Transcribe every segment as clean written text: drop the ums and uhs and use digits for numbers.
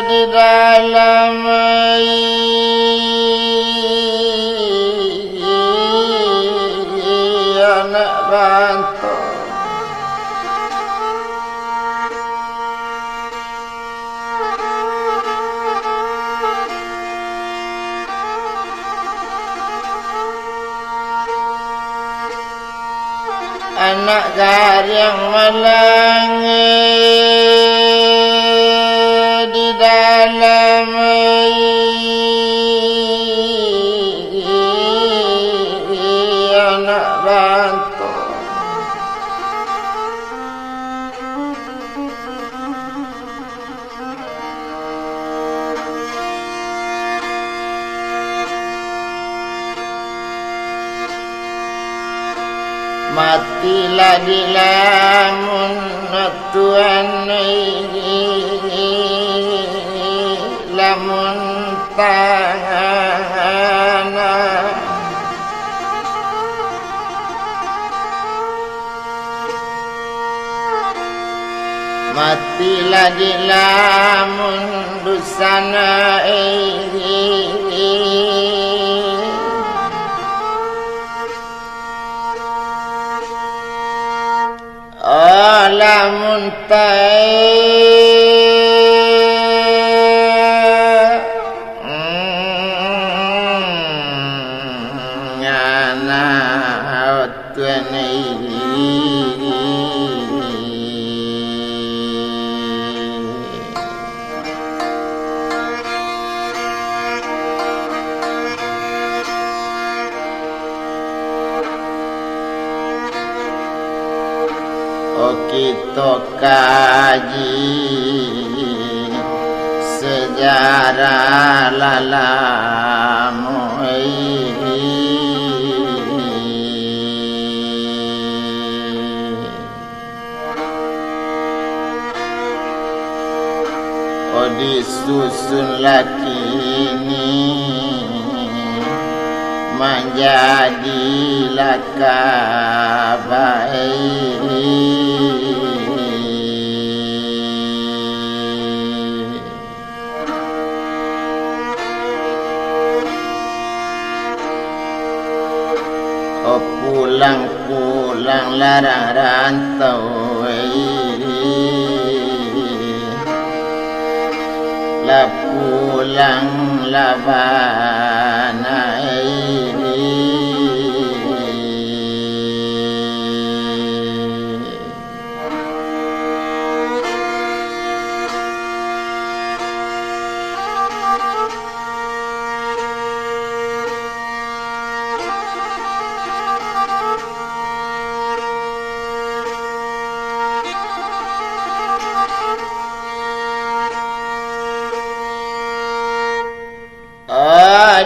di dalam anak bantu anak garyang melangi di dalam anak bantu matilah di lamun Tuhan lamun tanah matilah di lamun busana lamun ngana tuane kita kaji sejarah lalamoy disusun laki ini menjadilah kabai pulang-pulang larang rantau la pulang labanai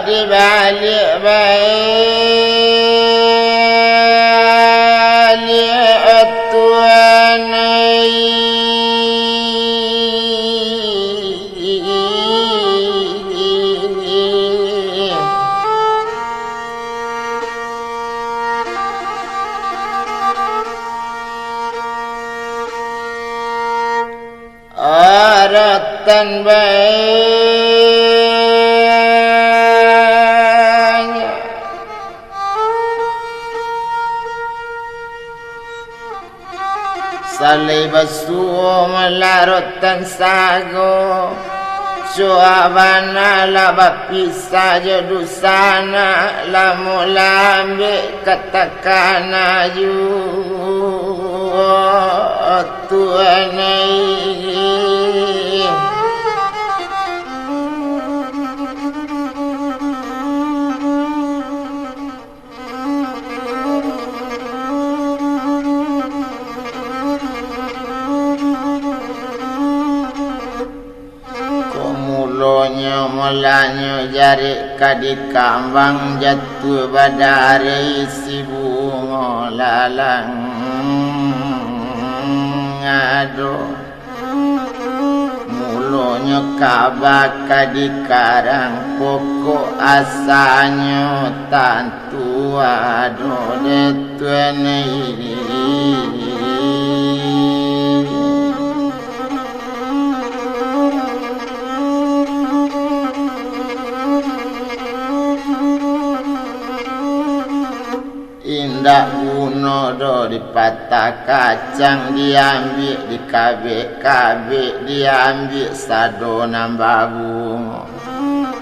di balik Tuhan aratan salay basuo malarotan sago suabana labapisa jadusana lamulambe katakana yu tuanai Mulanya jari kadi kambang jatuh badari si bunga lalang ngado mulanya kabak kadi karang pokok asanya tantu ado detuan ini indak guna do dipatah kacang diambil di kabik-kabik diambil sado nambah bunga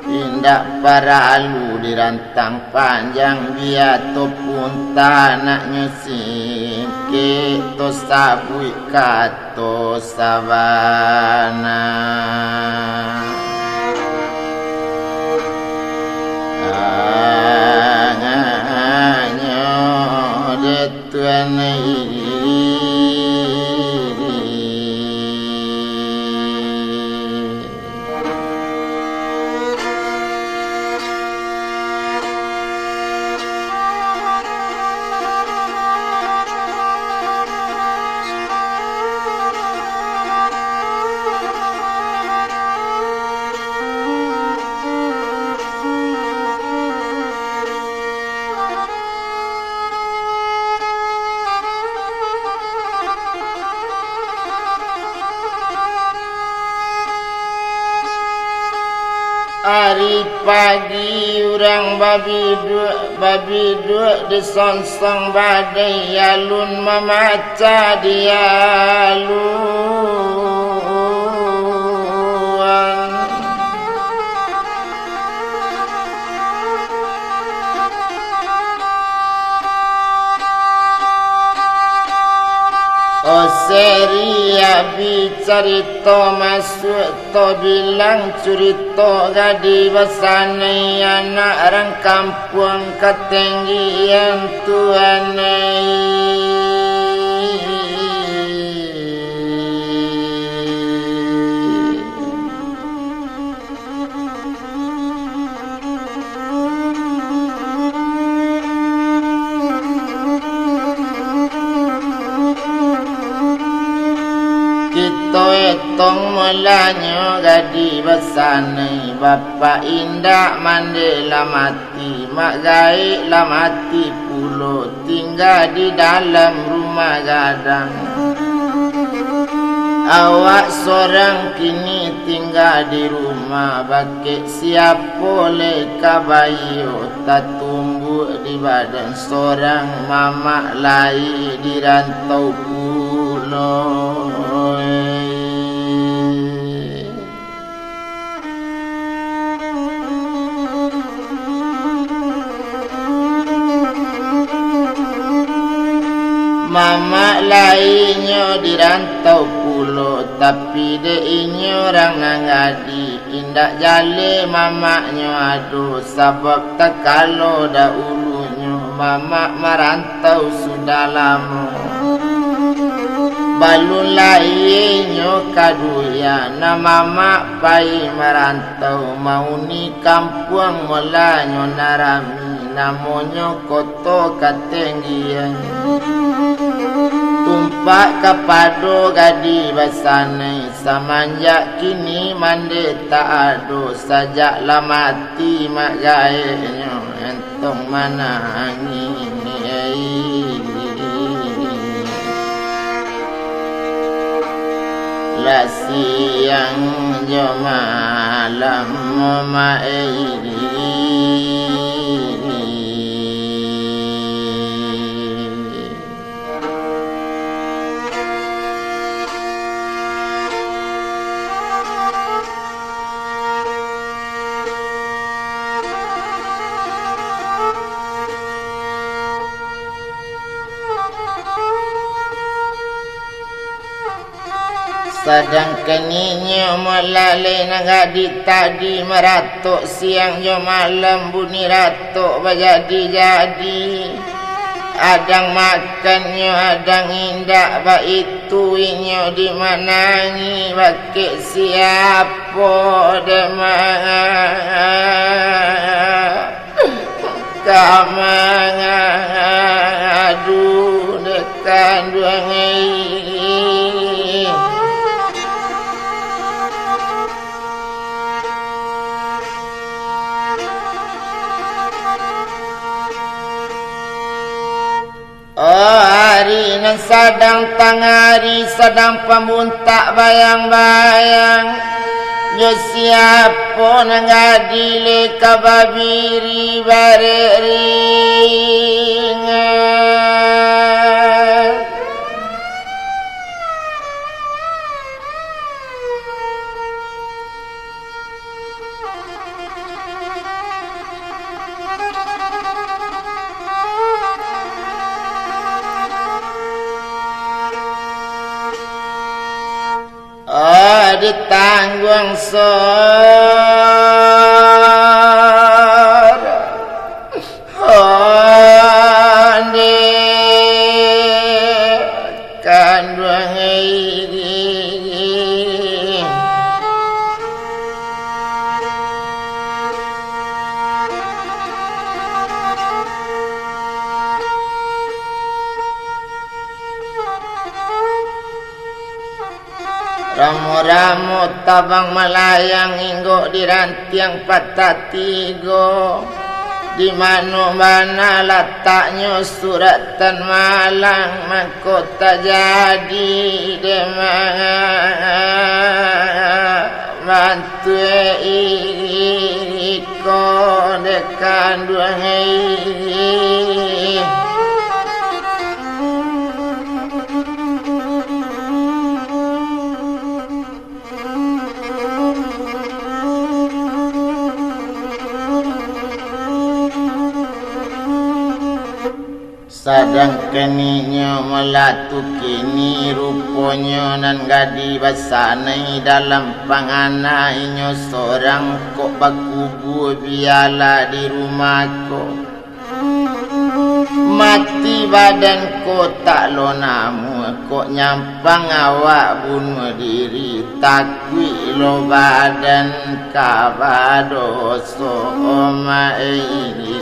indak paralu dirantang panjang biar to pun tanak nyusim to sabui kato sabana Tuhan hari pagi urang babi dua disonsong badai alun memaca dialuan oh seria bicarito masuk to bilang curito gadi basane anak orang kampung ketinggian tuanai kita etong melanyo gadi basane bapa indak mande lamati mak gaik lamati pulo tinggal di dalam rumah gadang awak seorang kini tinggal di rumah bakit siap boleh kabayo tak tumbuh di badan seorang mamak lain di rantau pulau mama lainnya di rantau pulau tapi deinyo orang ngadi indak jale mamaknya aduh sebab tak kalau dahulunya mama merantau sudah lama balun lainnya kaduya na mama pai merantau mau ni kampung melanyo narami namanya koto katenggian tumpak kapado gadi basane semenjak kini mande tak ado sajak lamati mak gaenyo entong mana angin la siang jo malam mai sedangkan inyo melalui nagadi tadi meratuk siang jo malam bunyi ratuk berjadi-jadi adang makannya adang indak bak itu inyo dimanangi bakit siapa demang kamang aduh dekan duangi oh hari nan sadang tangari sedang pemuntak bayang-bayang yo siapa nang adile kababiri barering ditanggung onde kandung ramu-ramu tabang melayang inggo dirantiang patah tigo di mana letaknya suratan malang mahkota jadi demang bantu iko dekan dua sadang keninya melatu kini ruponya nan gadi basanai dalam panganainya seorang kok bakubu biala di rumahku mati badan ko tak lo namu kok nyampang awak bunuh diri takwi lo badan kabadoso oma ini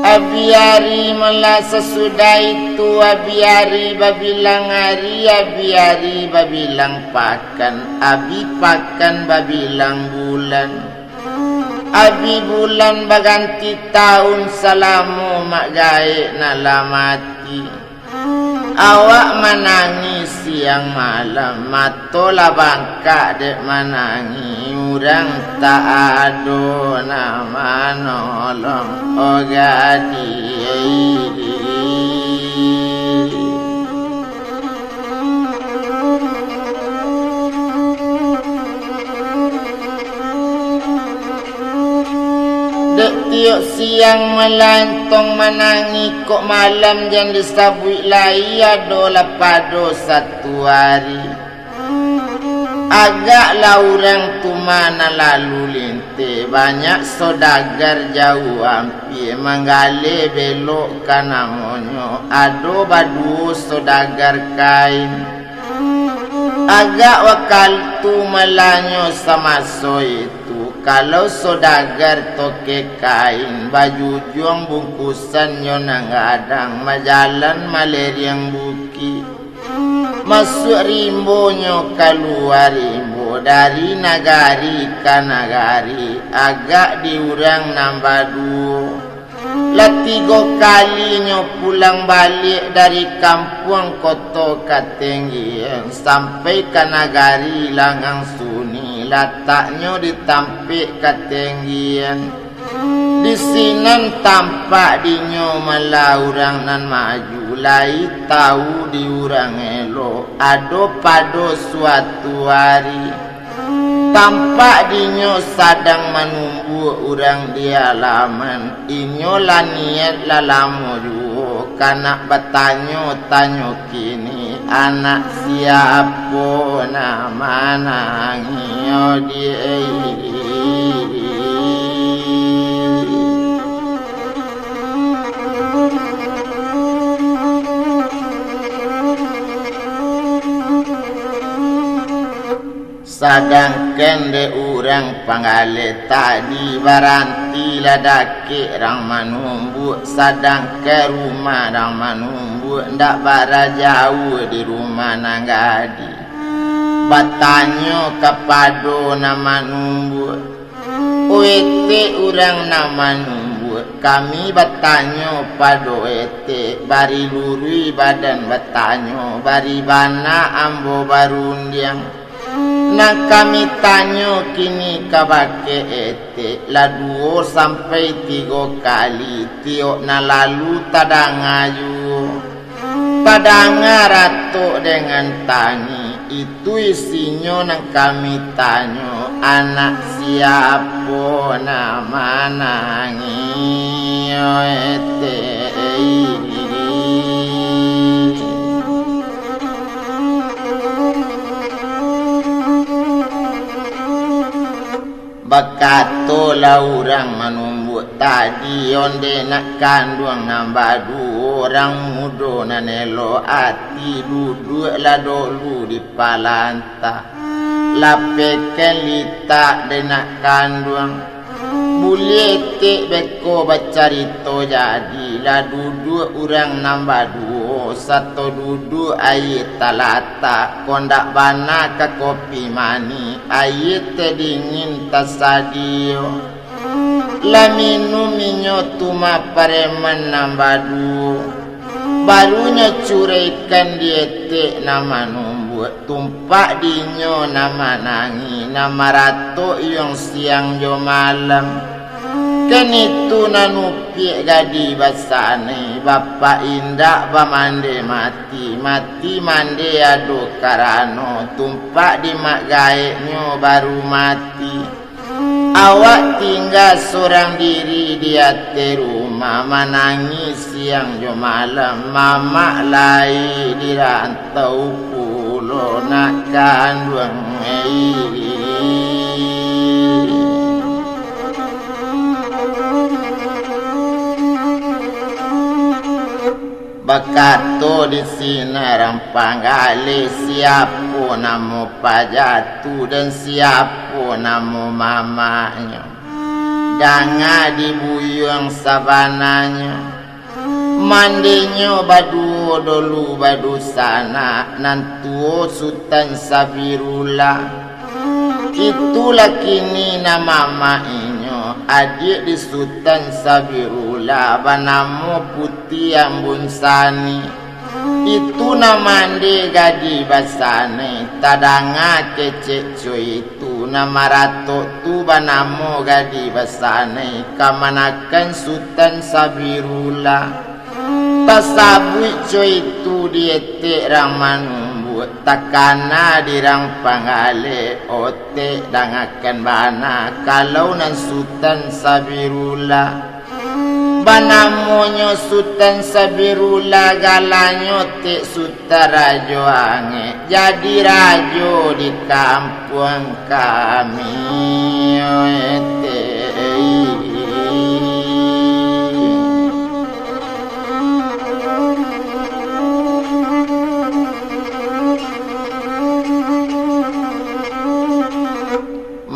abiari malah sesudah itu abiari babilang hari abiari babilang pakan abi pakan babilang bulan abi bulan baganti tahun salamu mak gae nalamati awak menangis siang malam matola bangka dek menangi urang tak ado nama nolong ogadi dek tiok siang melantong menangi kok malam jangan disabui lai adolah pado satu hari agaklah orang tu mana lalu linte banyak sodagar jauh hampir menggale belok kana monyo ado badu sodagar kain agak wakal tu melanyo sama so itu kalau sodagar toke kain baju juang bungkusan nang adang majalan maleriang buki masuk rimbonyo keluar rimbo dari nagari ke nagari agak diurang nambah dua lah 3 kalinya pulang balik dari kampung Koto Katenggian sampai ke nagari Langang Suni letaknya ditampik Katenggian di sinan tampak dinyo malah urang nan maju lai tahu di urang elo ado pado suatu hari tampak dinyo sadang menunggu urang di halaman inyo lah niat lah lamo juo kanak bertanyo tanyo kini anak siapa nama nangio dia sadangkan de urang panggale tadi baranti ladaki rang manumbu sadang ke rumah rang manumbu ndak bara jauh di rumah nanggadi batanyo kepado nama numbu uete urang nama numbu kami batanyo pado ete bari lurui badan batanyo bari bana ambo barundiang nak kami tanyo kini kabake ete la 2 sampai 3 kali tiok na lalu tadanga yu tadanga ratu dengan tangi itu isinya nang kami tanya anak siapa nama nangi ete bakato lah orang menumbuk tadi onde nak kandung nambah dua orang muda nanelo hati duduk lah dulu di palanta lapeken litak de nak kandung boleh tik beko bercerita jadi lah duduk orang nambah dua satu duduk air talata kondak bana ke kopi mani air terdingin tersadio lah minum minyo tuma pareman nambah dua barunya curaikan dietik nama numbuk tumpak dinyo nama nangi nama rato yang siang jo malam kan itu nanupi gadi basane bapak indak bamande mati mande ado karano tumpak di mak gaeknyo baru mati awak tinggal seorang diri di hati rumah menangis siang jo malam mama lai di rantau pulau nak kandung bakato di sini rampang gali siapa nama pajatu dan siapa nama mamanya jangan dibuyung sabananya mandinya badu dulu badu sana nantuo sultan sabirullah itulah kini nama mainyo adik di sultan sabirullah banamu putih ambun sani itu nama ande gadi basane tadanga kecek cuy itu nama rato tu banamu gadi basane kamanakan sultan sabirullah tasabui cuy itu dietek ramanu takana dirang pangale ote dangakan bana kalau nan sultan sabirullah banamonyo sultan sabirullah galanyo te sultan rajo ange jadi rajo di kampung kami ete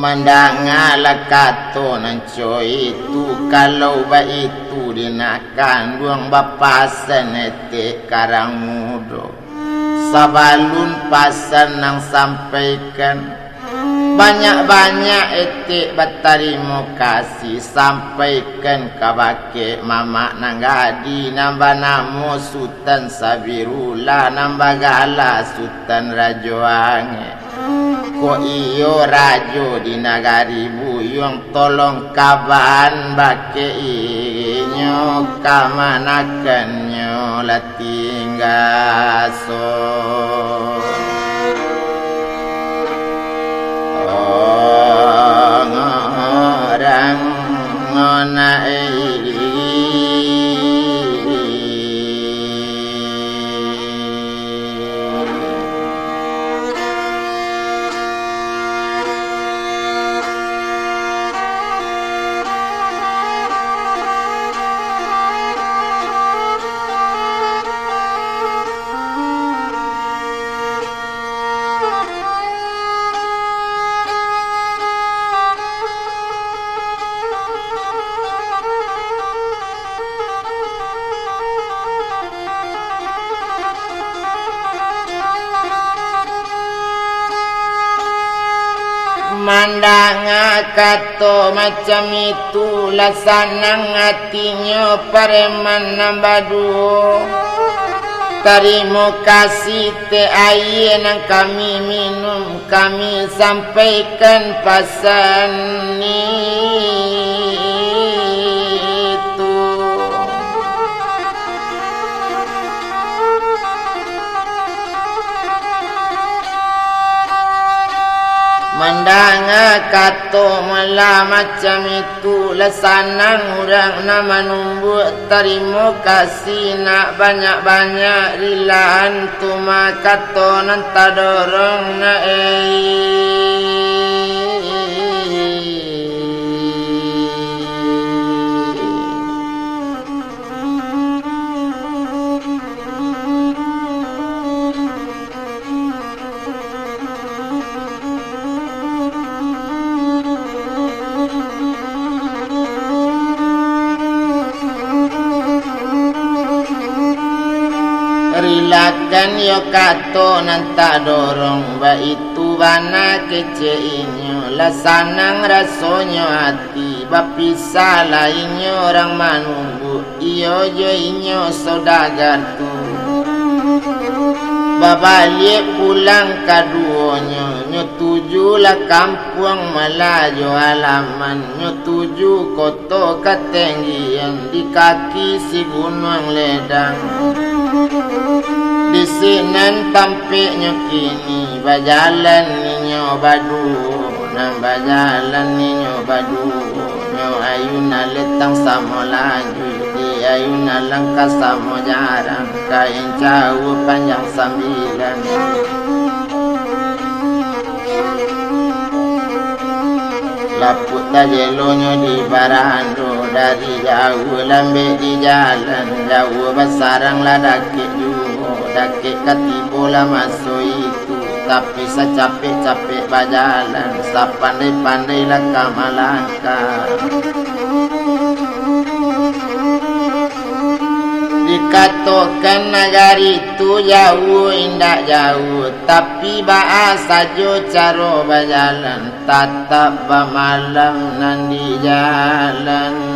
mandangala kato nanco itu kalau ba itu dinakan duang bapasan ete karang mudo sabalun pasan nang sampaikan banyak-banyak ete batarimo kasih sampaikan kabake mama nang gadi nambah namo sultan sabirullah nambah gala sultan rajoange ko iyo rajo di nagari buyung tolong kaban bake inyo kamanakanyo latinggaso orang ngonai mandang kato macam itu lasanang hatinya pareman nambadu terima kasih te air yang kami minum kami sampaikan pesan itu Mandanga kato mula macam itu lesanang orang nama numbuk terima kasih nak banyak-banyak rilaan tuma kato nanta dorong na rilakan yo kato nanta dorong ba itu bana kece inyo lasanang rasonyo hati bapisa lainyo orang manunggu iyo jo inyo saudagar tu babalik pulang kaduonyo nyo tuju la kampung Melayu halaman nyo tuju koto Katenggian di kaki si gunung ledang di sinan tampiknya kini bajalan ninyo badu nang bajalan ninyo badu nyo ayuna letang samo laju di ayuna langkah samo jarang kain jauh panjang 9 laput tajelonyo di barando dari jauh lambe di jalan jauh basarang ladake juga dake katibo lah masuk itu tapi secapek-capek bajalan sapandai-pandai lah kamalangka dikatakan negari itu jauh indah jauh tapi bahasa jo caro berjalan tatap malam nan di jalan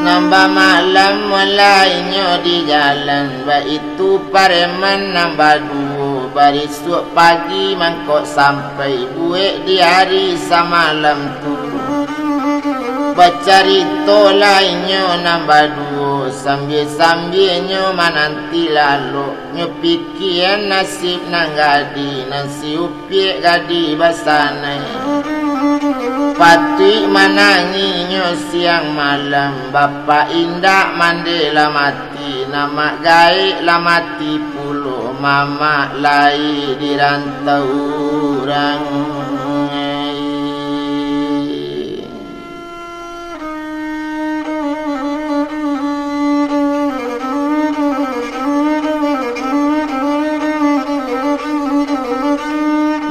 nambah malam mulainya di jalan ba itu pareman nambah dua barisuk pagi mangkok sampai buek di hari samalam tu bacarito lainnya nambah dua sambil-sambilnya mananti lalu nyo pikiran nasib nang gadi nasi upiak gadi basanai patui mananginyo siang malam bapa indah mandela mati nama gaik lah mati puluh mama lai di rantau orang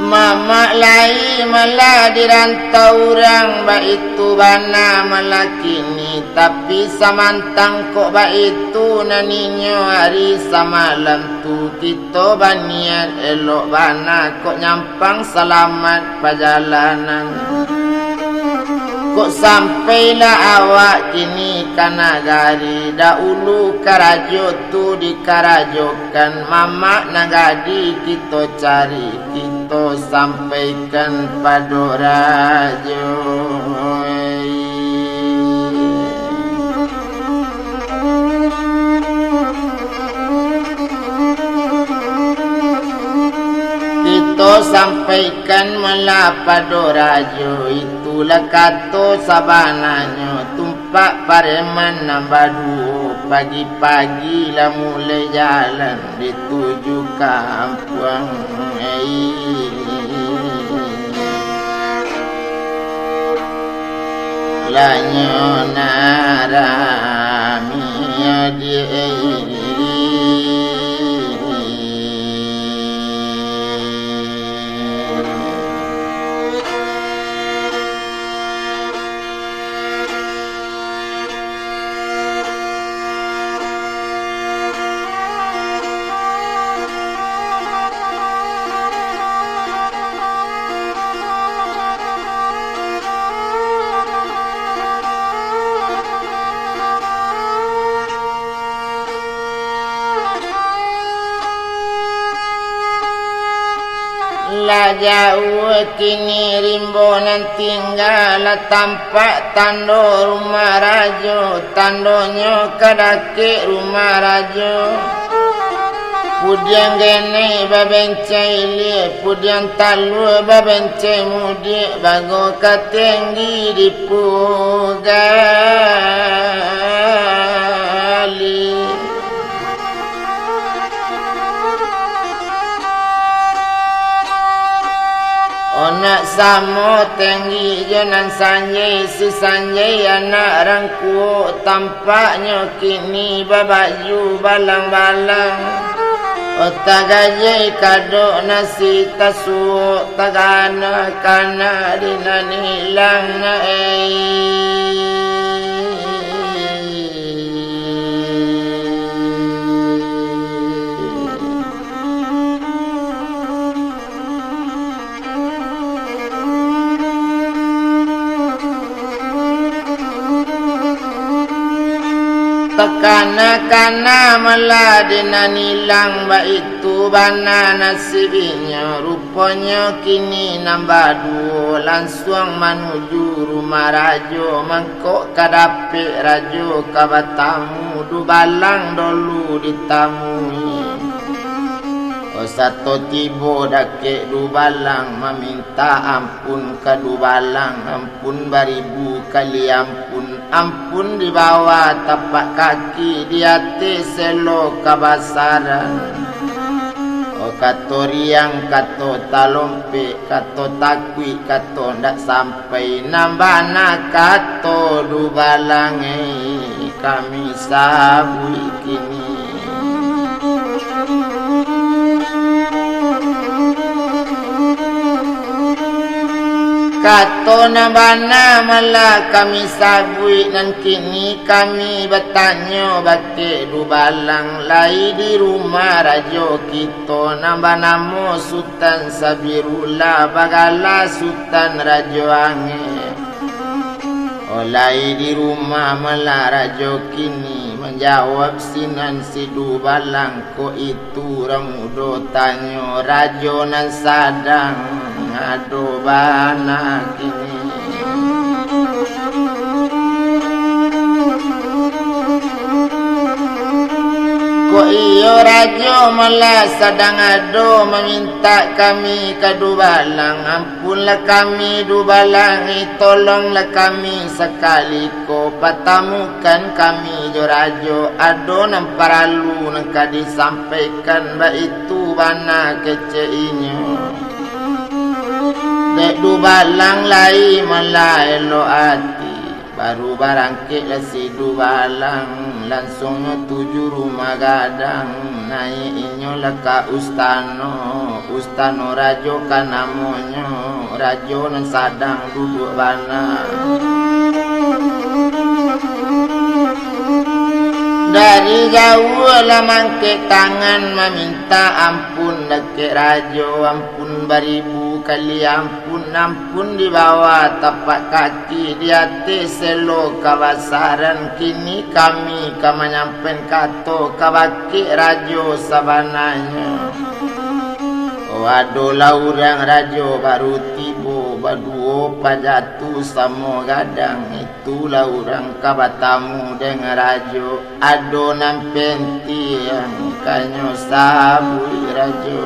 mama lai malah dirantau orang ba itu bana melakini tapi samantang kok ba itu naninyo hari samalam tu kita baniat elok bana kok nyampang selamat perjalanan kok sampailah awak kini kanagari dahulu karajo tu dikarajokan mama nagadi kita cari kita sampaikan pada rajo kita sampaikan melapado rajo itulah kato sabananya tumpak pareman nambah dua pagi-pagi lah mulai jalan dituju kampung lanyo narami di jauh kini rimbonan tinggal tampak tando rumah rajo tandonyo kadake rumah rajo pudiang gene babencai li pudiang talu babencai mudi bago katenggi dipugali onak samo tinggi jonan sanjay si sanjay anak rangku tampaknya kini babaju balang-balang otagajay kado nasi tasu tagana kana dinanilang na Kana maladina nilang ba itu bana nasibinya rupanya kini nambah dua langsung menuju rumah rajo mangkok kadape rajo kabatamu du balang dulu ditamui satu tibo dake du balang meminta ampun ke du balang ampun baribu kali ampun di bawah tapak kaki di atas selo kabasaran kato riang kato talompe kato takwi kato ndak sampai nambana kato du balang kami sabui kini kato nabana malah kami sabui dan kini kami bertanya batik du balang lai di rumah rajo kita nambah namo Sultan Sabirullah bagala Sultan Rajo Angin olai di rumah malah rajo kini menjawab sinan si du balang ko itu ramudo tanyo rajo nan sadang ado bana kini ko iyo rajo malah sadang ado meminta kami ke du balang ampunlah kami du balang tolonglah kami sekali ko patamukan kami jo rajo ado nan paralu nan kadi sampaikan ba itu bana keceinyo dek du balang lai malai lo ati baru barangkit lah si du balang langsung tuju rumah gadang naik inyo lah ka ustano rajo kan namonyo rajo nan sadang duduk bana dari jauh lah mangke tangan meminta ampun dake rajo ampun baribu kali ampun di bawah tapak kaki di atas selo kabasaran kini kami nyampen kato kabaki rajo sabananya waduh laurang rajo baru tibo baduo pajatu samo gadang itulah orang kabatamu dengan rajo adonan penti yang kanyo sabui rajo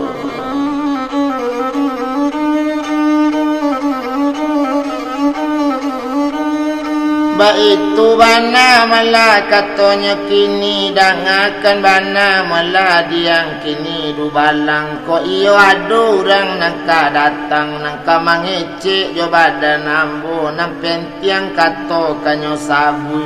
ba itu bana malah katonya kini dangakan bana malah diang kini du balang ko iyo ado orang nangka datang nangka mangecek jo badan ambo nang pentiang kato kanyo sabu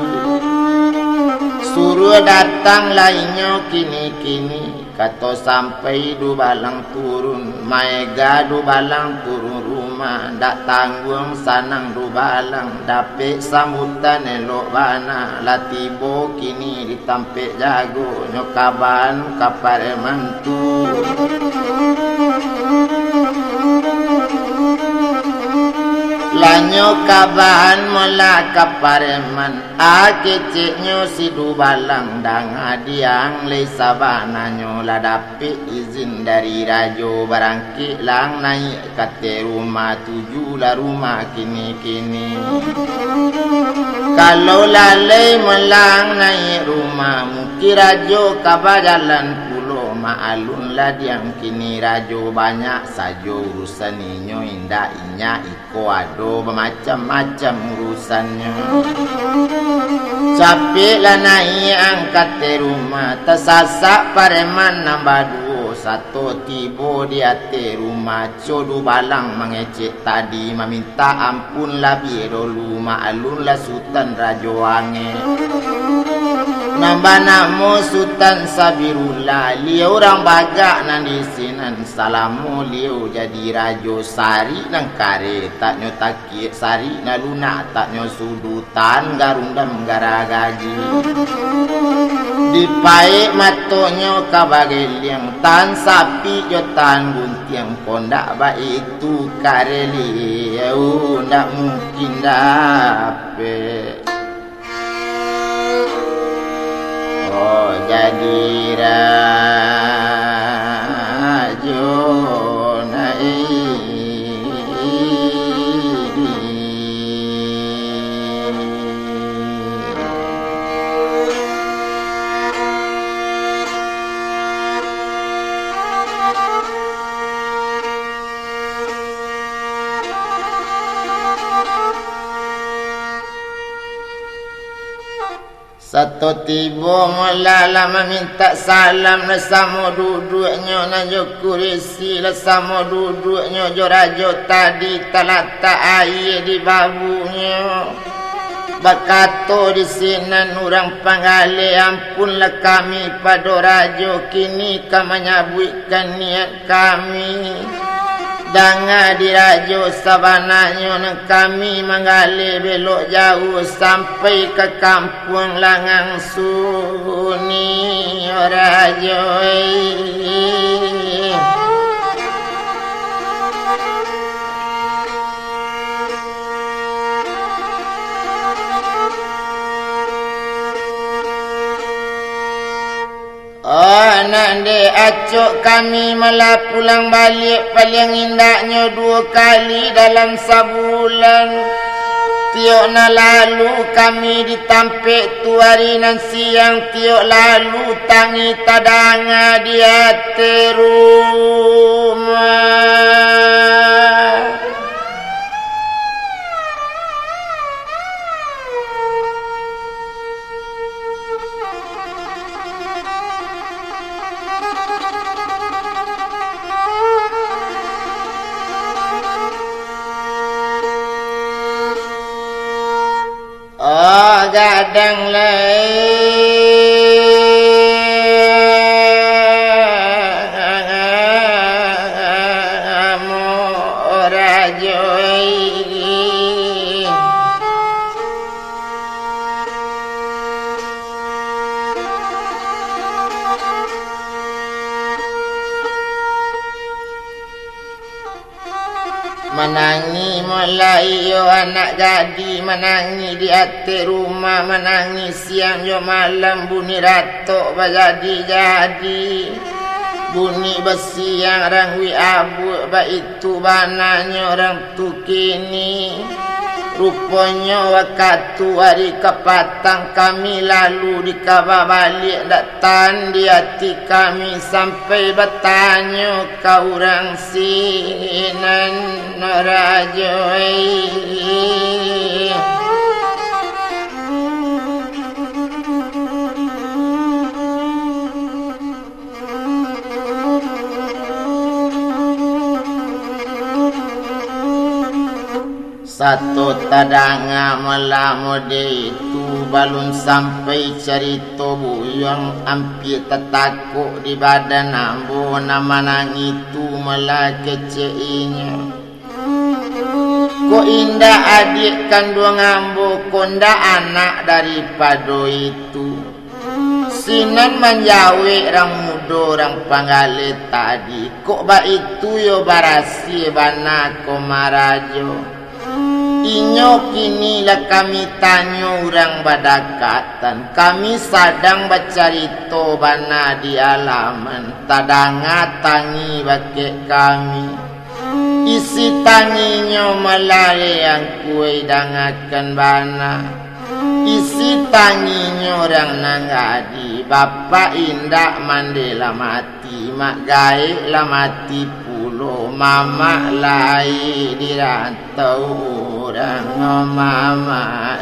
suruh datang lainnya kini kato sampai du balang turun maega du balang turun rumah dak tanggung sanang du balang dapet sambutan elok bana latibo kini ditampek jago nyokaban kapar mantu Banyo kabahan mula kapareman keceknyo sidu balang dang adiang le sabananyo ladapi izin dari rajo barangki lang naik kate rumah tuju la rumah kini-kini. Kalau lalai melang naik rumah muki rajo kabajalan maalun lah diang kini rajo banyak sajo urusan inyo indah inya iko ado bermacam-macam urusannya. Capek lah naik angkat di rumah tersasak pareman nambah dua satu tibo di hati rumah codu balang mengecek tadi meminta ampun lah dulu maalun lah sultan rajo ange. Nambah namo Sultan Sabirullah liau orang bagak nan disinan salamu liau jadi rajo sari nang kare tak nyo takik sari na lunak tak nyo sudutan garundam gara gaji dipaik matonyo kabagai liang tan sapi jo tan guntiang pondak baik itu kare liau ndak mungkin dapet. Oh jadi rajo naik satu tiba mula lama minta salam lesamo duduknya na jo kurisi lesamo duduknya jo rajo tadi talata air di babunya bakato di sinan orang panggale ampunlah kami pada rajo kini kami menyabutkan niat kami. Danga dirajo sabananya nang kami menggali belok jauh sampai ke kampung Langang Suni rajo. Nande acuk kami malah pulang balik paling indahnya 2 kali dalam sebulan. Tiok na lalu kami ditampik tu hari nan siang tiok lalu tangi tadanga di hati rumah. Gadang lamu rajo menangi mulai yo anak jadi menangi di hati rumah menangi siang yo malam bunyi ratok jadi bunyi besi yang rangwi abu baik itu bananya orang tu kini rupanya waktu hari kepatang kami lalu dikabar balik datang di hati kami sampai bertanya kau orang sinan rajoi. Satu tadanga melamode itu balun sampai cerita buyang hampir tertakut di badan ambo nama nang itu malah keceinya. Ko indah adik kandung ambo konda anak daripada itu. Sinan menjauh orang muda orang panggale tadi. Kok ba itu yo barasi bana komarajo. Inyo kini lah kami tanya orang badakatan. Kami sadang bercerita bana di alaman. Tadanga tangi bagi kami. Isi tanginyo malare yang kue dangakan bana. Isi tanginyo orang nangadi. Bapak indak mandela mati. Mak gaib lah mati pulo. Mama lai dirantau. Orang mama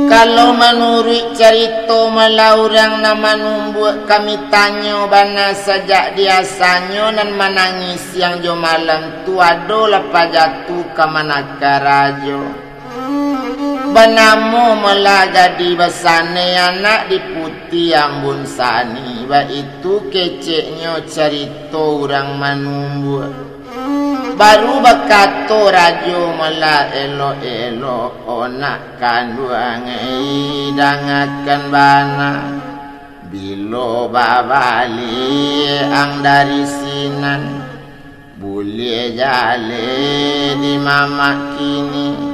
kalau menurut cerita malaurang nama numbuh kami tanya bana sejak biasanya dan menangis yang jo malam tu ado lepas jatuh ke manakah rajo. Banamu melagadi besane anak di putih ambun sani. Ba itu keceknya cerita orang manumbu. Baru bakato rajo mela elo-elo onak kanduang dangakan bana. Bilo babali ang dari sinan. Boleh jale di mama kini.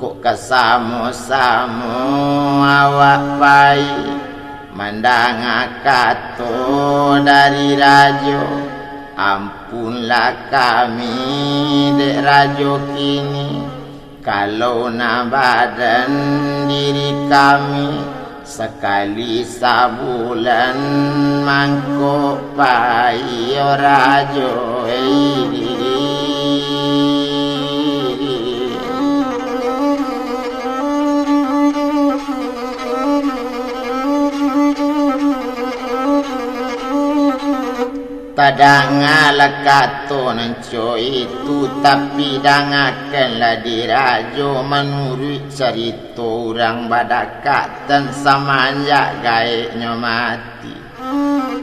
Kok kasamo-samo awak pai mandang akato dari rajo. Ampunlah kami dek rajo kini. Kalau na badan diri kami sekali sabulan mangkok pai rajo Padangalah kato nanco itu tapi dangakanlah dirajo menurut cerita orang badakatan sama anjak gaiknya mati.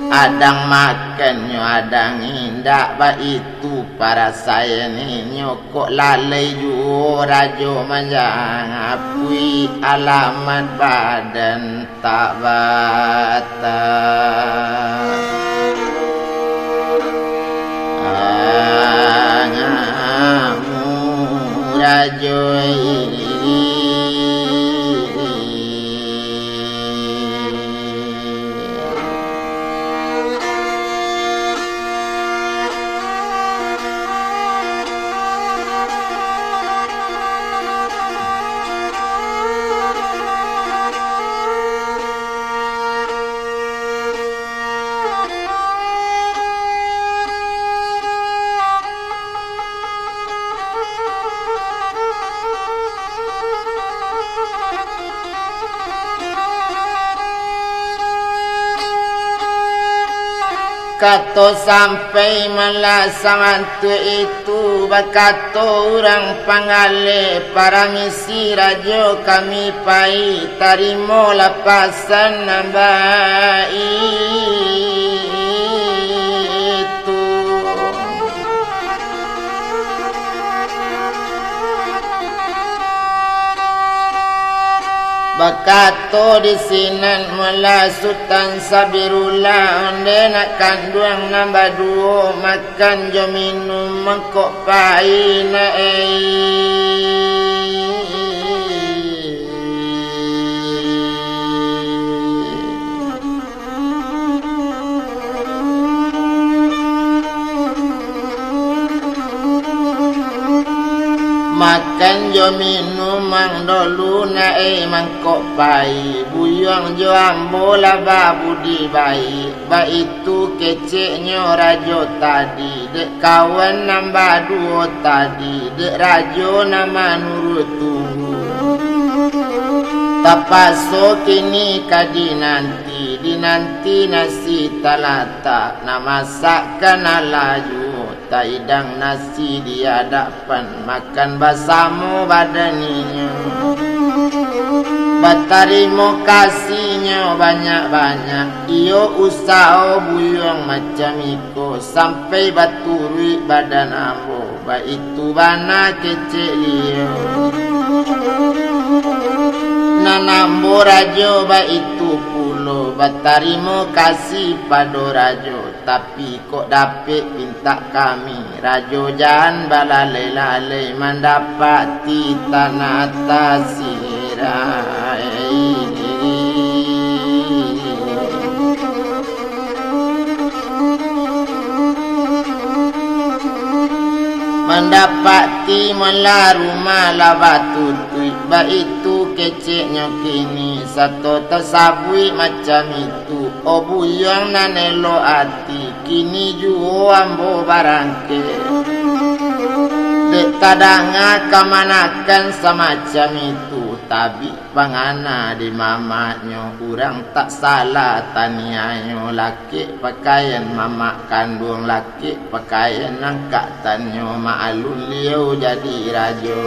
Adang makannya adang indak ba itu para saya ni nyokok lalai ju rajo manjang apui alamat badan tak batas. Rajo kato sampai melasangan tu itu bakato orang pangale para misi rajo kami pai tarimo lapasan nambah itu bakato di sinan mula sultan sabirullah onde nak kanduang nambah duo makan jo minum mengkok pai na makan jo minum mang dolu na mangkok pai buyang jo ambo la babu di bai ba itu keceknya rajo tadi dek kawan nambah duo tadi dek rajo nama nurut tunggu tapaso kini kadi nanti di nanti nasi talata nama sakkan alaju taidang nasi di hadapan makan basamu badaninya Berterima kasihnya banyak-banyak. Iyo usaha buyung macam iko sampai baturui badan ambo. Baitu bana kecil liyo. Nanambo rajo baitu pulo. Berterima kasih pada rajo. Tapi kok dapat pinta kami. Rajo jangan balalai-lalai mendapati tanah atas mendapati mula rumah batu tui. Baitu keceknya kini satu tersabui macam itu. O buyang nanelo hati kini juo ambo barangke. Dek tadanga kamanakan semacam itu. Tapi pangana di mamaknya urang tak salah tanianyo. Laki pakaian mamak kandung laki pakaian angkat tanyo. Ma'alun liau jadi rajo.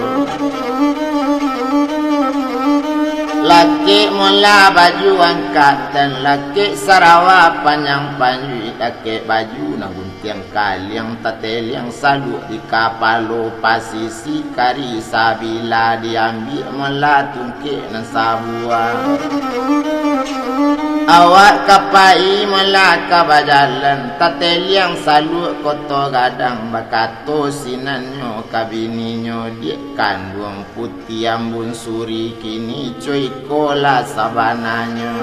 Laki mula baju angkatan. Laki Sarawak panjang panjui. Laki baju nagun tiang kaliang tatel yang saluk di kapalo pasisi kari sabila diambil mula tungkik nan sabuang. Awak kapai mula kabajalan tatel yang saluk koto gadang bakato sinanyo kabininyo dia kandung putih ambun suri kini cuy kola sabananyo.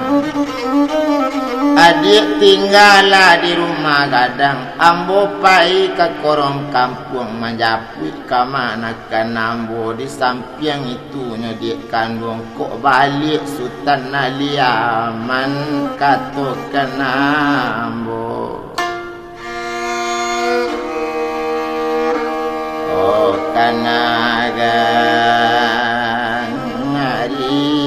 Adik tinggallah di rumah gadang. Ambo pai ke korong kampung menjapui kamanakan ambo di samping itu nyodik kandung kok balik Sultan Aliaman katokan ambo. Oh kanaga ngari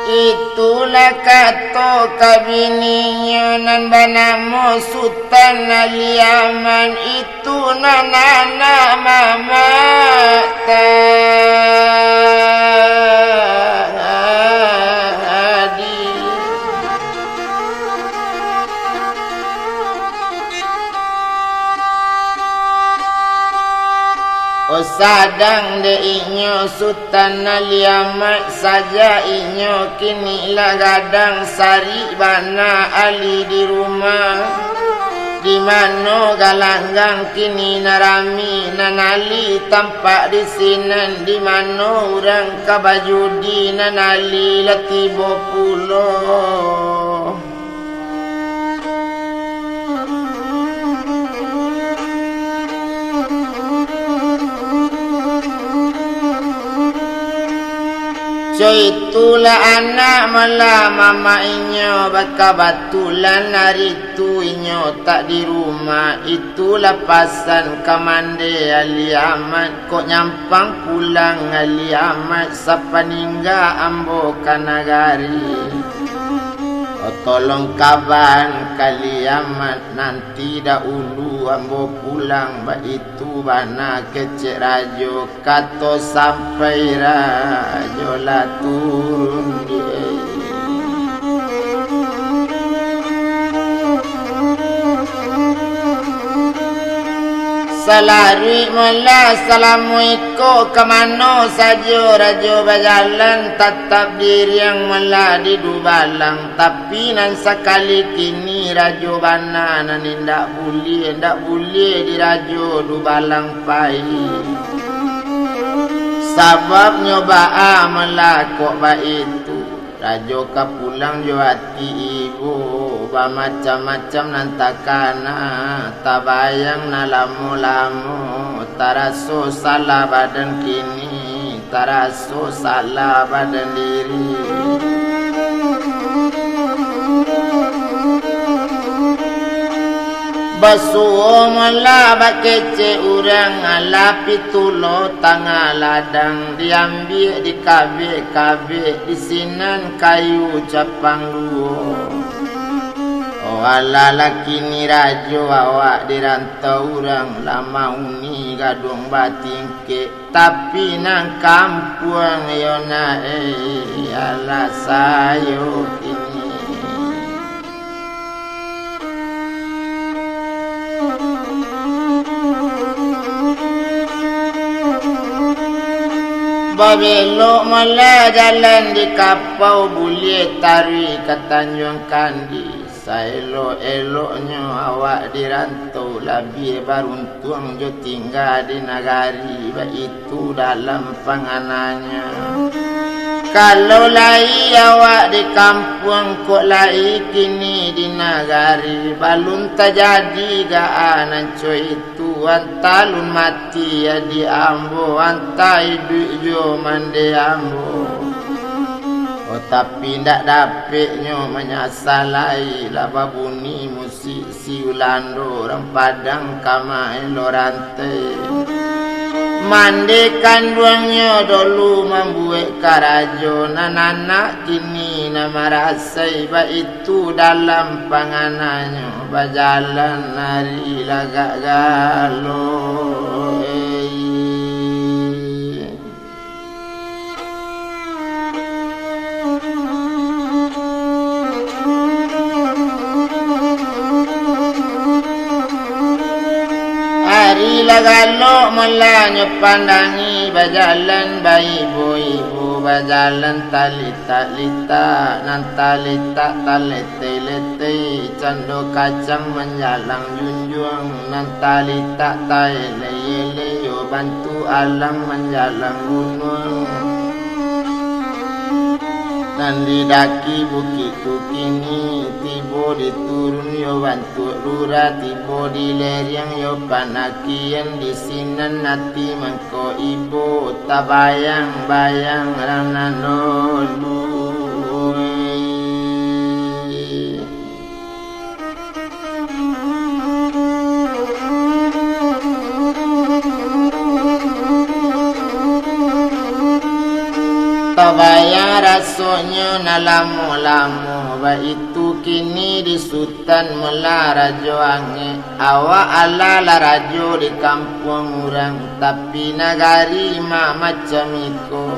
itulah kata kabininya nan banamu Sultan Aliaman itu nanana mama tadi. O sadang de inyo Sultan Aliamat saja inyo kini lah gadang sari bana ali di rumah. Di mano galanggang kini narami nanali tampak di sinan. Di mano orang kabajudi nanali latibo pulo. So itulah anak malah mama inyo baka batulan hari tu inyo tak di rumah. Itulah pasan kamande Ali Ahmad kok nyampang pulang Ali Ahmad sapaningga ambo kanagari. Oh, tolong kaban kali amat nanti dahulu ambo pulang ba itu bana kecek rajo kato sampai rajo lah turun dia. Salari mula salamuiko kemana saja rajo berjalan tetap diri yang mula di Dubalang. Tapi nan sekali kini rajo bana nan ndak boleh di rajo Dubalang pai. Sabab nyoba mula kok ba itu rajo ka pulang jo hati ibu ba macam-macam nantakana tabayang na lamu-lamu taraso salah badan kini taraso salah badan diri. Basuh mula bakece urang alapi tulo tangah ladang diambil di kabe di sinan kayu capang luo. Oh ala laki ni rajo awak dirantau urang lama uni gadung batingke tapi nang kampung yona ala sayo ini. Babelok mula jalan di kapau boleh tarik ke Tanjung Kandi. Saelok-eloknya awak dirantau lebih beruntung jo tinggal di nagari itu dalam panganannya. Kalau lai awak di kampung kok lai kini di nagari balun terjadi gaanan coy itu antalun mati ya di ambo antai hidup jo mande ambo. Oh tapi ndak dapetnya menyasalai laba bunyi musik si Ulando orang Padang kama elorante. Mandikan duangnya dulu membuat karajo anak kini nama rasai ba itu dalam panganannya berjalan nari lagak galo. Hari lagalo mulanya pandangi berjalan bayi ibu berjalan talita nan talita talete cando kacang menjalang junjung nan talita taile yo bantu alang menjalang gunung nan didaki bukit kini tibo diturun yo bantu lura tibo di lereng yo panakian di sinan nati mangko ibu tabayang-bayang rananolu. Tabayang rasanya nalamu-lamu ba itu kini di Sultan mula rajo ange awak ala la rajo di kampung orang tapi nagari macam iko.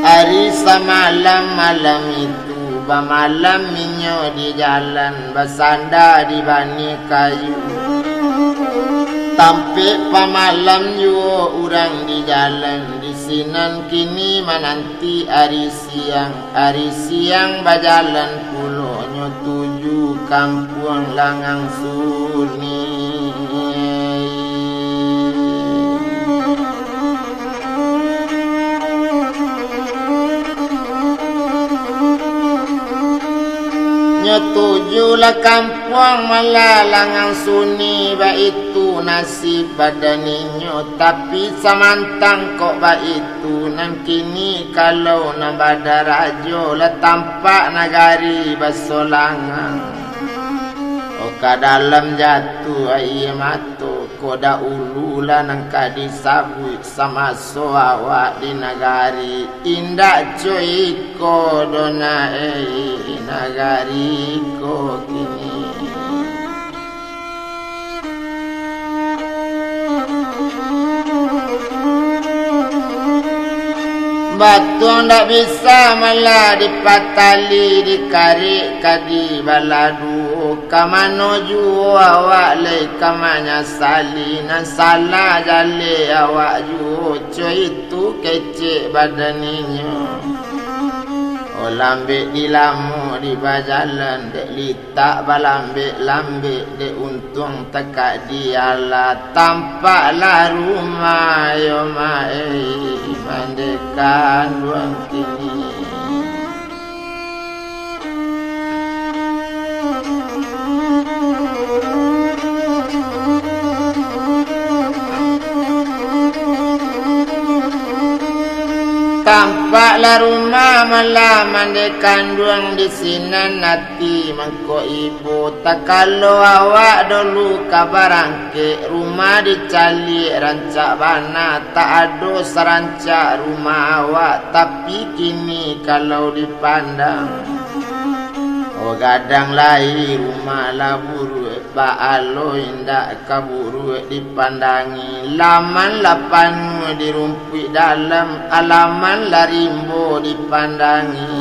Hari semalam itu ba malam minyo di jalan basanda di bani kayu. Tampe pamalam yo urang di jalan di sinan kini menanti hari siang bajalan pulonyo tuju kampung Langang Suni. Tujuh lah kampung malah Langang Suni ba itu nasib badaninyo tapi samantang kok ba itu nan kini kalau na badarajo lah tampak nagari basolangang. Oka dalam jatuh ai mato koda ulula nang kadisabut sama soawa di nagari indak coy kodona nagari ko kini. Batu ndak bisa malah dipatali dikarik kadi baladu kamano ju awak le kamanya salina salah jale awak ju coy itu kecek badaninya. Oh lambe di lamu di bajalan dek litak balambe lambe dek untung tekak diala tampaklah rumah yo mae mandekan ruang kini. Tampaklah rumah malam mandi kandung di sinan nanti mangko ibu. Tak kalau awak dulu kabarangke rumah dicali rancak bana. Tak ada serancak rumah awak tapi kini kalau dipandang. Oh gadang lahi rumah laburu Ba'alo indak kaburu dipandangi. Laman lapanu dirumpi dalam. Alaman larimbo dipandangi.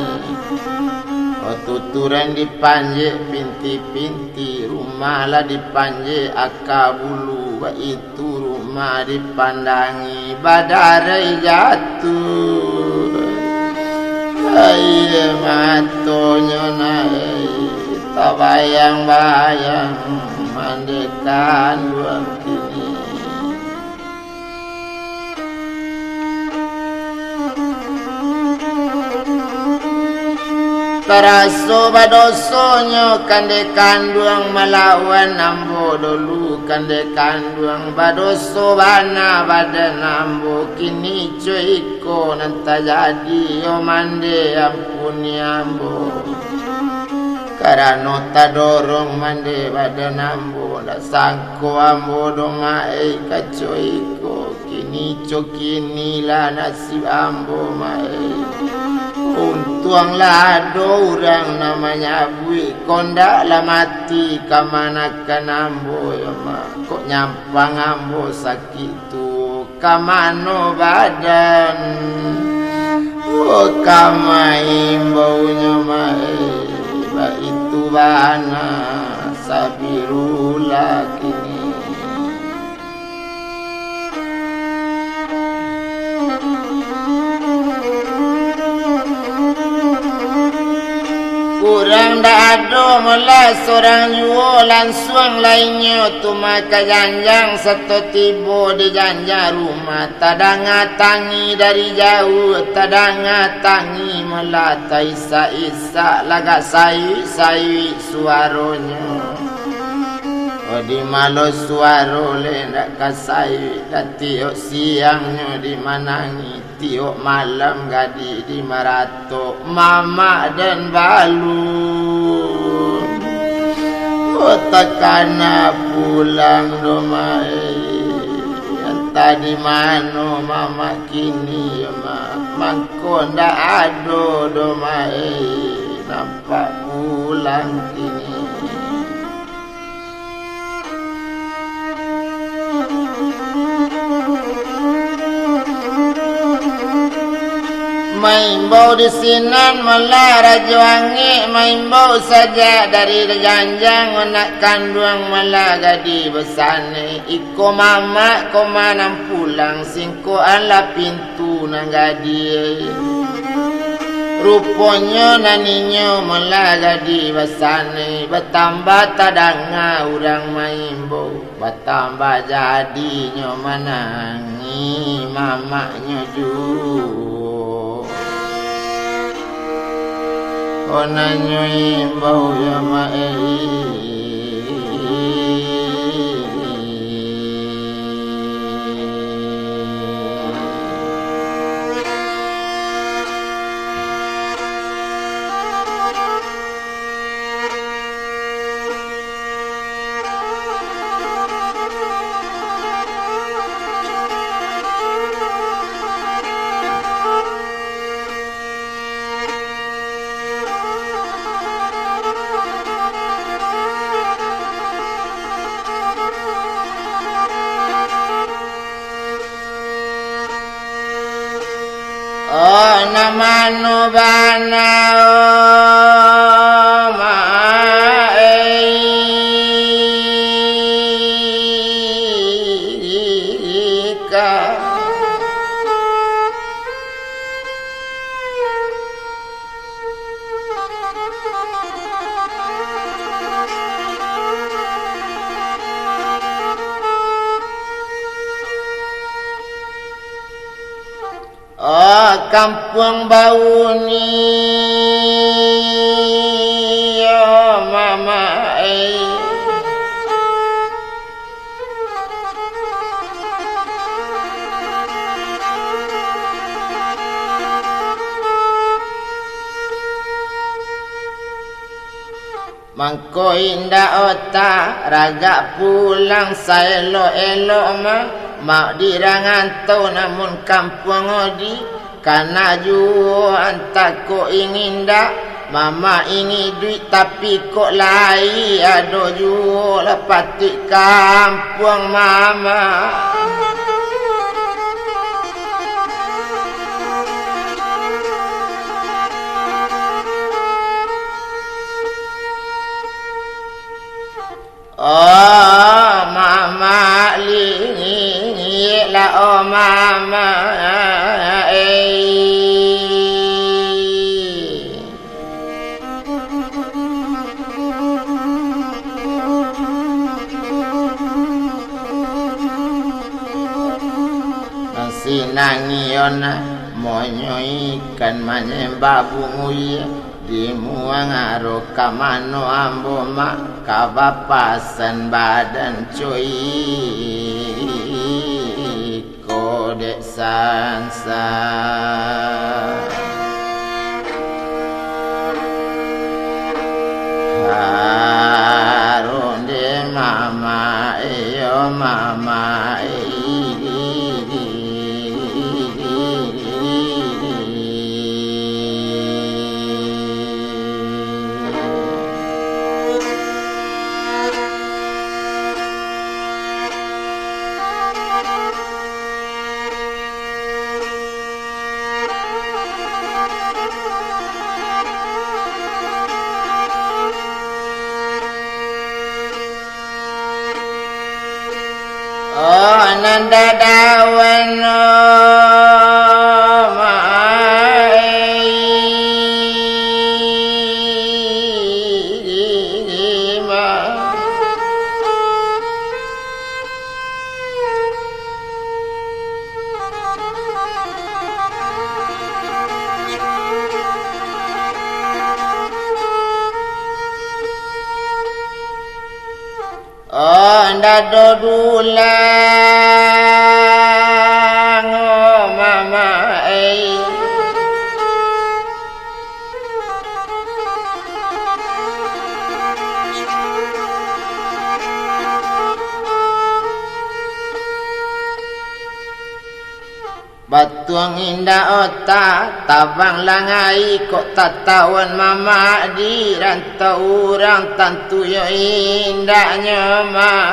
Oh tuturan dipanjek pinti-pinti. Rumah lah dipanjek akabulu. Itu rumah dipandangi. Badarai jatuh. Ayah matonya naik. Tak bayang-bayang mandikan buang kini. Teraso badosonyo kandekan duang melawan ambo dulu kandekan duang badoso bana badan ambo kini cuiko nanta jadi yo mande ampuni ambo. Karena tak dorong mande badan ambo. Tak sangko ambo dongai kacoiko. Kini cokini lah nasib ambo mai. Untuanglah ada orang namanya Bui. Kondak lah mati kamanakan ambo ya mak. Kok nyampang ambo sakit tu. Kamano badan. Oh kamai baunya mai. Itu bana sabirullah kini. Kurang dah ada mula seorang jual langsung lainnya tu maka janjang satu tiba di janjang rumah. Tadanga tangi dari jauh tadanga tangi mula taisa-isa lagak sayu-sayu suaranya. Oh di malu suara lendak kasai dan tiok siangnya di manangi tiok malam gadi di marato mama dan balun. Oh takana pulang domai entah di mana mama kini ya mangko ndak ada domai nampak pulang kini. Maimbau di sinan malah raja wangi. Maimbau saja dari janjang nak kandung malah gadi besane. Iko mama ko manam pulang singko ala pintu nang gadi. Rupanya naninya malah gadi besane. Bertambah tadanga urang maimbau. Bertambah jadinya menangi mamanya juga. Onanyo imbau ya mai. Oh namano bana oh maika. Oh kampung bau ni oh mama Mangko indah otak ragak pulang saelok-elok mak dirangantau namun kampung odi karena juan tak kok ingin dak mama ini duit tapi kok lai ado jual patik kampung mama. Oh mama lingi la oh mama masih nangiona monyo ikan menyembah bunguya dimuang aro kamano ambo mak kabapasan badan cuy kodek sansa harun de mama iyo mama oh nanda dawan oh ndado dulang oh mama batuang indah otak tabang langai kok tatawan mama di rantau orang tentu yo indahnya mak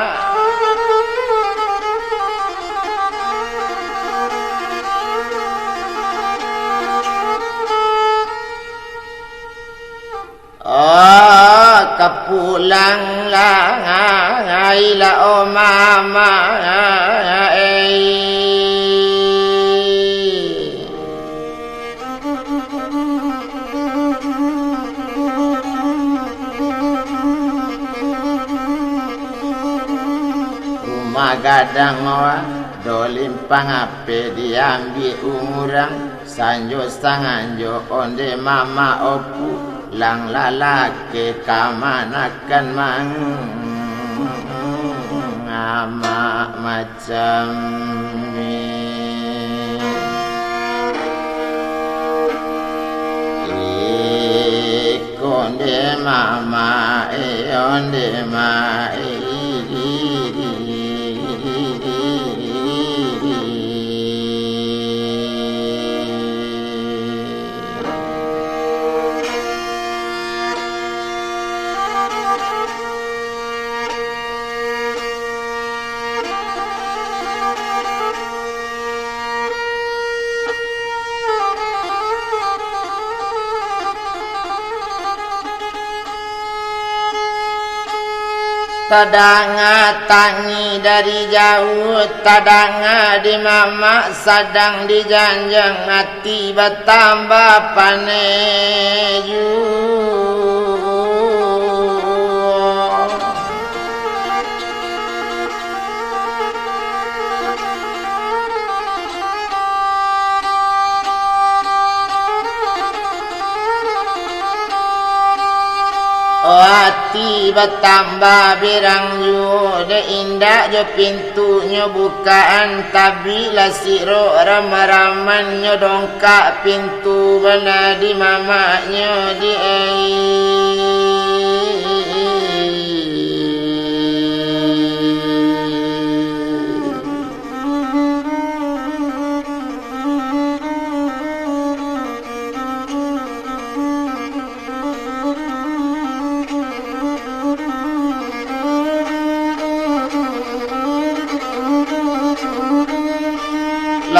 oh kapulang langai la oh mama magadang mawa dolimpang ape diambil umurang sanjo sanganjo onde mama opu lang lalake kamanakan mang ngama macam onde mama onde ma tadanga tangi dari jauh tadanga di mama sadang di janjang hati bertambah paneju hati bertambah birang ju de indah jo pintunya bukaan tapi lasiro ramaramannya dongkak pintu bana di mamanya di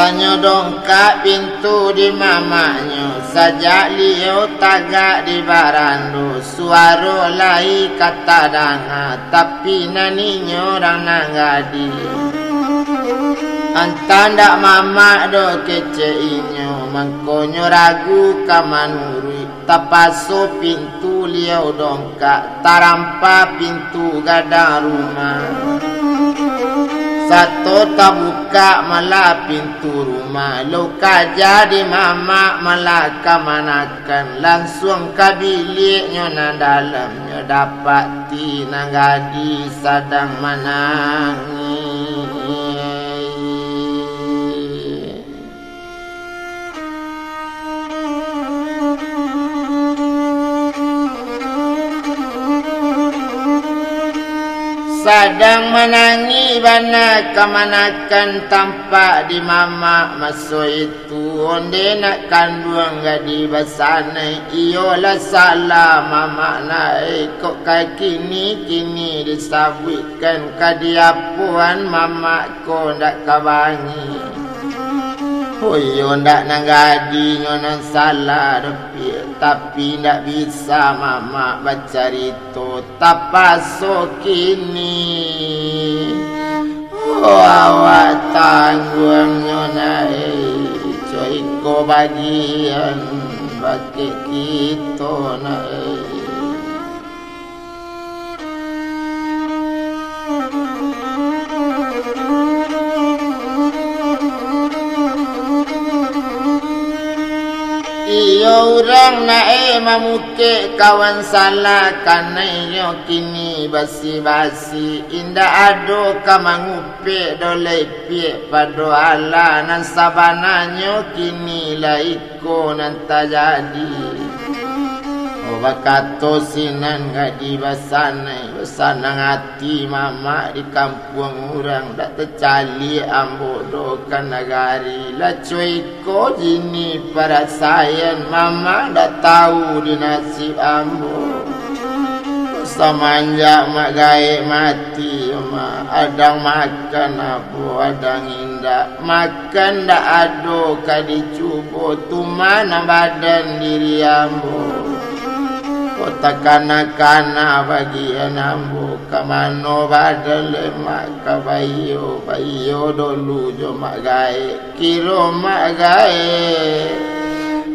Rupanya dongkak pintu di mamaknya, sajak liu tagak di barando. Suara lai kata danga, tapi naninya orang nanggadi. Antan dak mamak do kece inyo, mangkonyo ragu kamanuri. Tapaso pintu liu dongkak, tarampa pintu gadang rumah. Satu tak buka malah pintu rumah. Luka jadi mamak malah kamanakan. Langsung ke biliknya na dalamnya. Dapati nanggadi sedang menangis. Sadang menangi bana kemanakan tampak di mama masa itu. Onde nak kandung gadi basane, iyalah salah mama naik. Kok kaki kini disabitkan kadiapuan mama ko ndak kabangi. Yo ndak nanggadi nyonan salah tapi ndak bisa mama baca rito tapaso kini. Awak tanggung nyonai coiko bagian bagi kita nai. Iyo orang nae mamuke kawan salah karena iyo kini basi-basi. Indah ado kamangupe dole pie pado ala nan sabananyo kini laiko nan tajadi. Bakato sinan gadi basanai basanang hati mama di kampung orang dak tercali ambo dokan nagari la cuiko jini parasayan mama dak tahu di nasib ambo. Samanja mak gae mati ma adang makan apo adang indah makan dak ado kadi cubo tumana badan diri ambo. Kota kana-kana bagian ambo kamano badan lemak kabayo bayo dulu jo mak gae kiro mak gae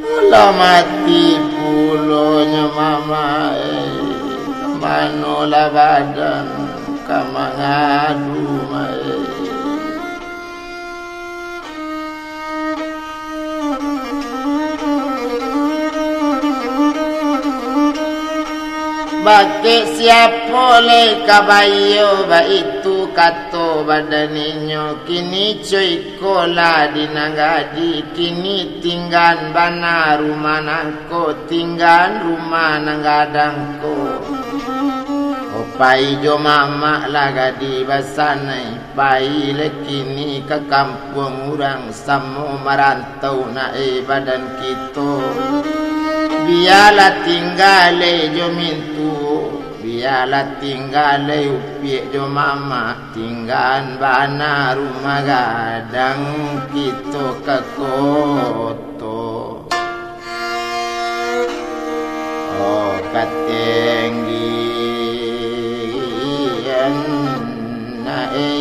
ulah mati pulonyo mama kamano la badan kamangadu mae. Bagi siapa le kabayo ba itu kato badaninyo kini cuy kola di nanggadi kini tinggal bana rumah nangko tinggal rumah nanggadangko. Opai jo mama laga di basanai pai le kini ke kampung orang samo marantau nae badan kita. Biarlah tinggal jo mintu, biarlah tinggal upiak jo mama, tinggal bana rumah gadang kita ke koto. Oh katenggian nae.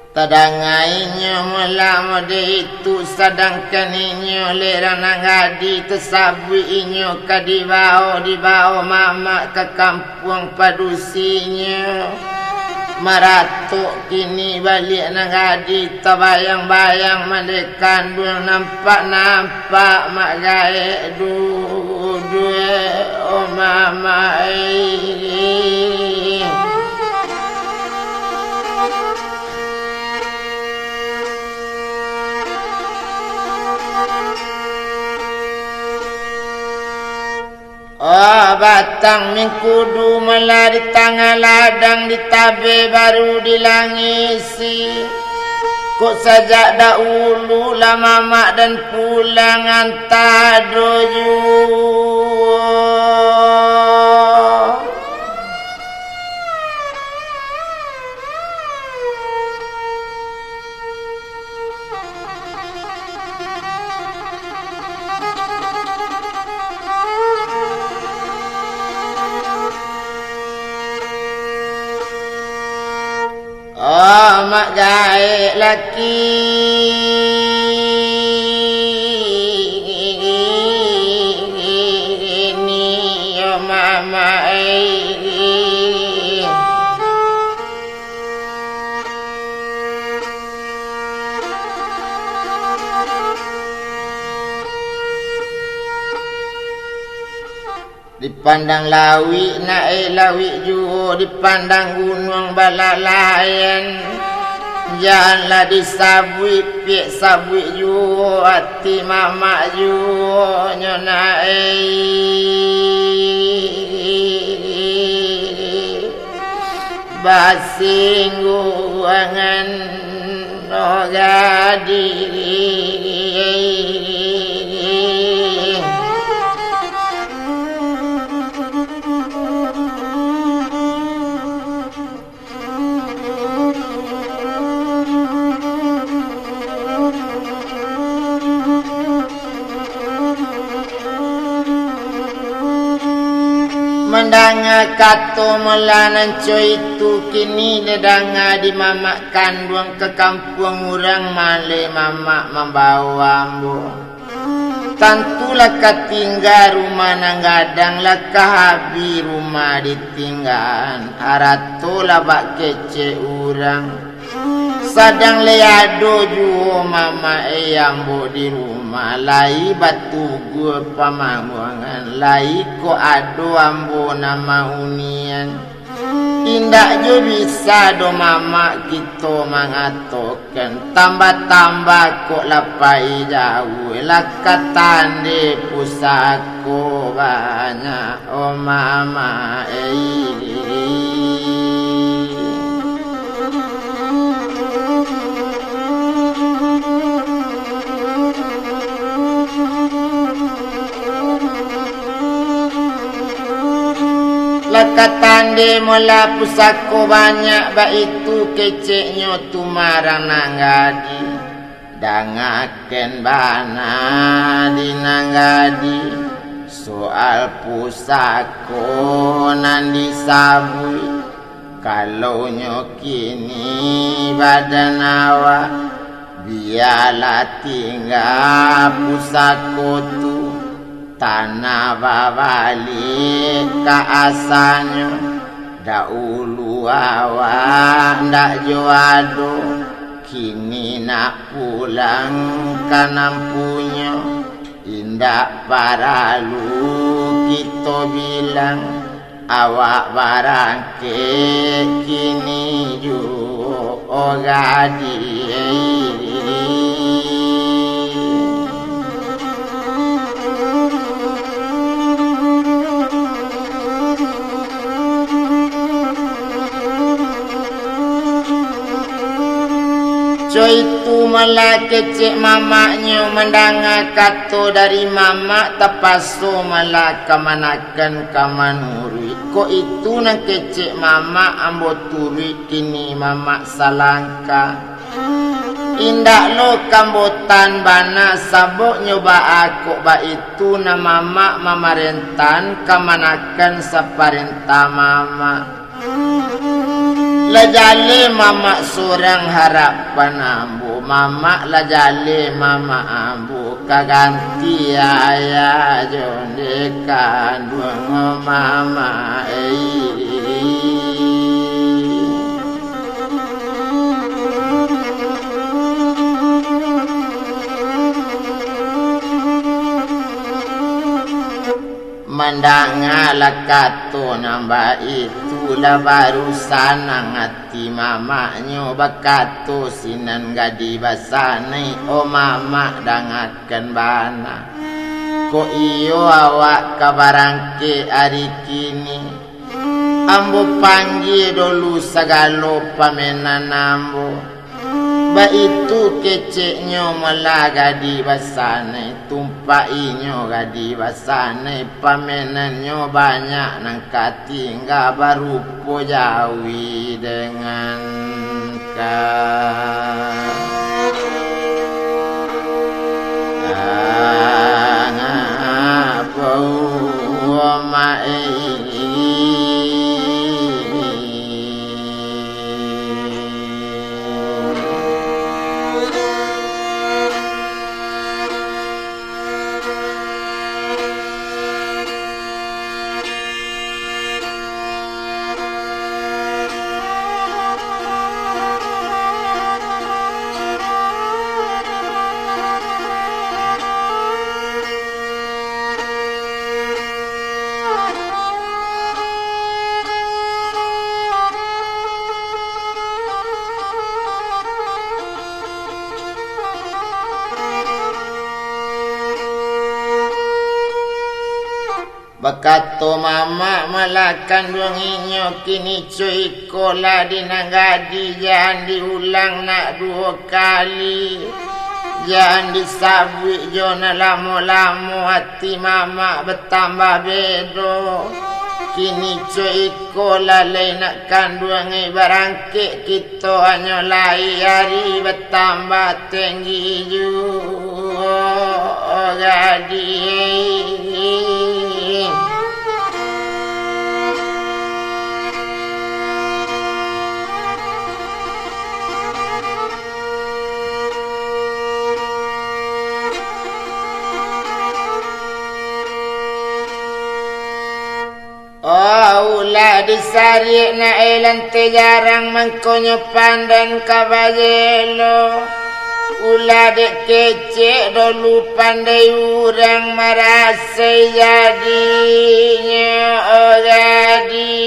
Tadangainya melama de itu sedangkan inyo lerang nangadi tersabui inyo kadibao dibao mama ke kampung padusinya maratuk kini balik nangadi tabayang-bayang mandekan buang nampak mak gae due oh mama batang mingkudu melari tangan ladang ditabe baru dilangisi. Kok sajak dahulu lah mamak dan pulang antar doju. Oh mak gaek laki ni oh mama dipandang lawi naik lawi juo dipandang gunung balalayan janganlah disabui piek sabui juo hati mama juo nyonai basinggu angan nogadi mendanga kato melanan coy itu kini ledanga di mamak kandung ke kampung orang male mamak membawa ambo. Tantulah katinggal rumah nanggadang lah kahabi rumah ditinggal aratolah bak kece urang. Sadang leado juo mama eyambo di rumah lai batu gua pamamuangan lai ko ado ambo nama unian indak jo bisa do mama kita mangatokan tambah-tambah kok lapai jauh lakatande pusako banyak oh mama lakatande mola pusako banyak ba itu keceknya tumarang nanggadi dangaken bana di nanggadi soal pusako nan disabui kalau nyokini badan awak biarlah tinggal pusako tu tanah babali ka asalnya dahulu awak ndak joado kini nak pulang kanam punya indak paralu kita bilang awak barangke kini ju ogadi coy itu malah kecek mamaknya mendanga kato dari mamak tapaso malah kamanakan kamanuri kok itu nang kecek mamak ambo turi kini mamak salangka indak lo kambotan bana sabok nyoba aku ba itu na mamak mamarentan kamanakan saparenta mamak lajale mama seorang harapan ambu mama lajale mama ambu kaganti ayah jondekan dua mama mandangala kato nambah itulah baru sanang hati mamaknya bakato sinan gadi basani oh mama dangatkan bana Ko iyo awak kabarangke hari kini ambo panggil dulu segalo pamenan ambo. Ba itu keceknya malah gadi basane, tumpainyo gadi basane, pamenannya banyak nangkati enggak baru po jawi dengan Bakato mama malakan duanginyo kini cuy kola dinanggadi jangan diulang nak 2 kali. Jangan disabui jona lamo-lamo hati mama bertambah bedo. Kini cuy kola lay nak kanduangi barangke kita hanya lai hari bertambah tinggi juga gadi. Ulah disarik na elante jarang mangkonyo pandan kabajelo. Ulah dek kecek dulu pandai urang marasai jadinya jadi.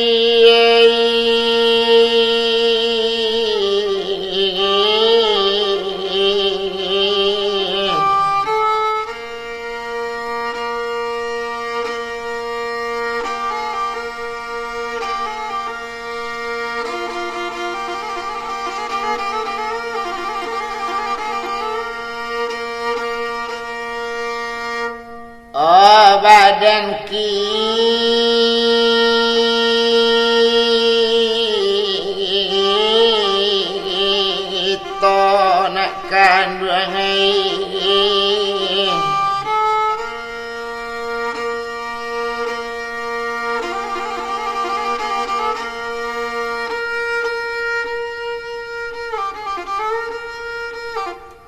Badan kita nak kanduangi.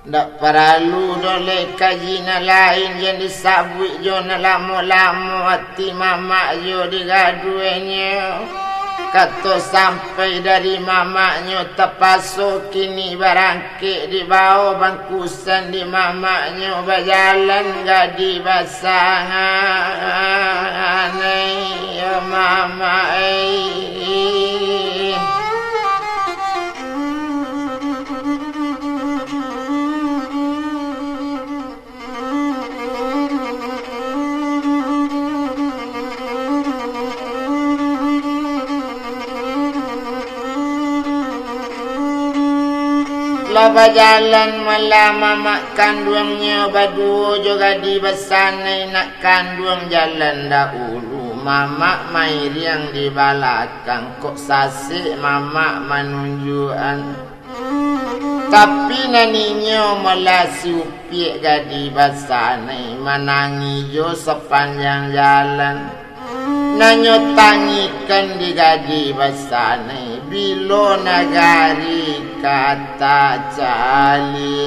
Ndak perlu dole kajina lain yang disabui jona lamo-lamo hati mama yo digaduenya. Kato sampai dari mamaknya terpasuk kini barangke di bawah bangkusan di mamaknya berjalan gadi basangan ya mama Laba jalan malam mamak kandungnya badu juga di besanai nak kandung jalan dahulu. Mamak main yang di belakang kok sasik mamak menunjukan. Tapi naninya malah siupiak gadi besanai menangi jo sepanjang jalan. Nanyo tangikan di gadi besanai bilo nagari kata cali.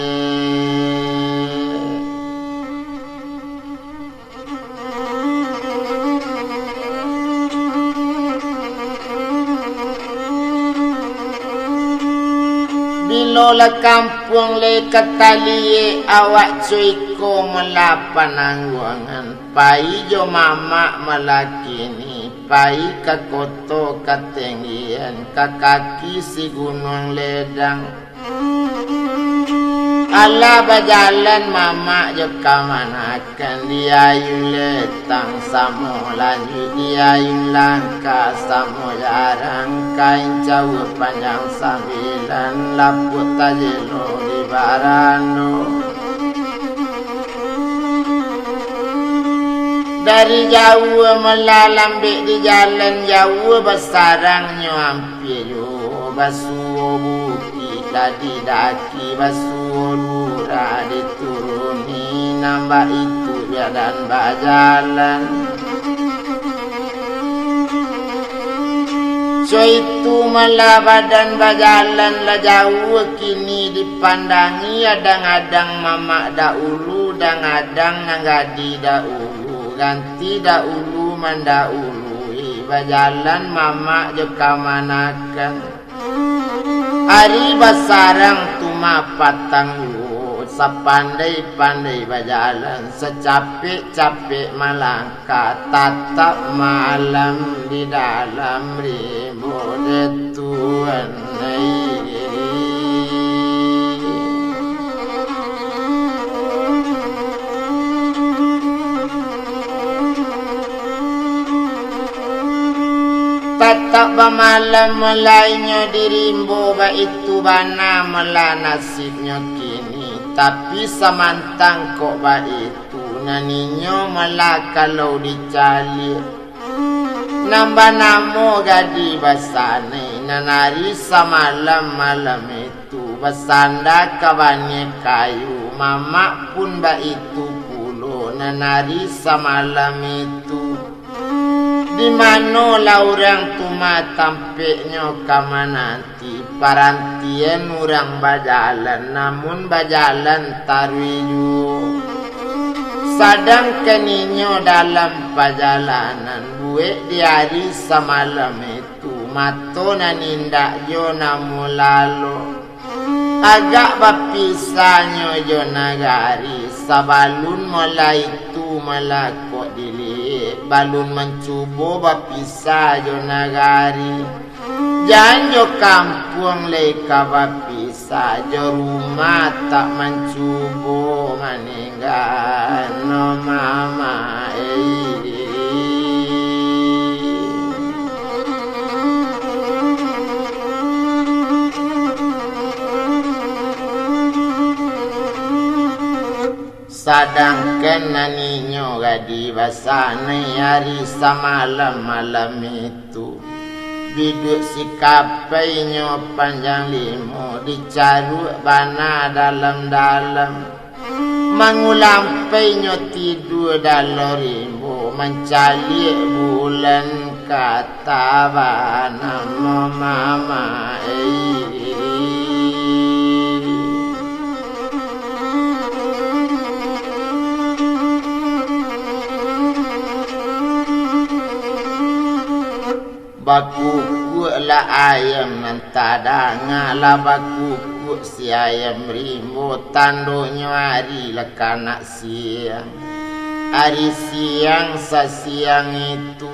Bilo la kampung le katali awak cuiko melapan angguangan pai jo mama malakini pai ka koto katinggian ka kaki si gunung ledang. Allah berjalan mama jeka manakan dia letang samo lanjut dia langkah samo jarang kain jauh panjang sambilan laput tajelo di barano dari jauh melalambik di jalan jauh besarang nyampi yo basuh buki tadi daki basuh lura dituruni nambah itu dia dan berjalan so itu malah badan berjalan lah jauh kini dipandangi adang-adang mamak dahulu dan adang nanggadi dahulu ganti dahulu mandahulu berjalan mamak jeka manakan hari basarang tuma patang lu sepandai-pandai berjalan secapek-capek melangkah tatap malam di dalam ribu detuan tatap malam melainnya dirimbo itu bana mela nasibnya kini tapi samantang kok itu naninyo mela kalau dicali nambah namo gadi basane nanari samalam malam itu basanda kawannya kayu mama pun itu pulo nanari samalam itu di mana lah orang tuma tampeknya kama nanti parantian orang berjalan namun berjalan tarwiju sadang keninyo dalam perjalanan buat di hari semalam itu mato nanindak jo namu lalu agak bapisahnya jo nagari sabalun mulai itu melakok dilik balun mencubo bapisah jo nagari janjo kampung leka bapisah jo rumah tak mencubo meninggal no mama sadangkan naninyo gadi basane hari samalam-malam itu biduk si kapainya panjang limo dicaruk bana dalam-dalam mangulampainya tidur dalam rimbo mencari bulan kata bana mama bakuku lah ayam nantada ngala bakuku si ayam rimbo tandonya hari lah kanak siang hari siang sasiang itu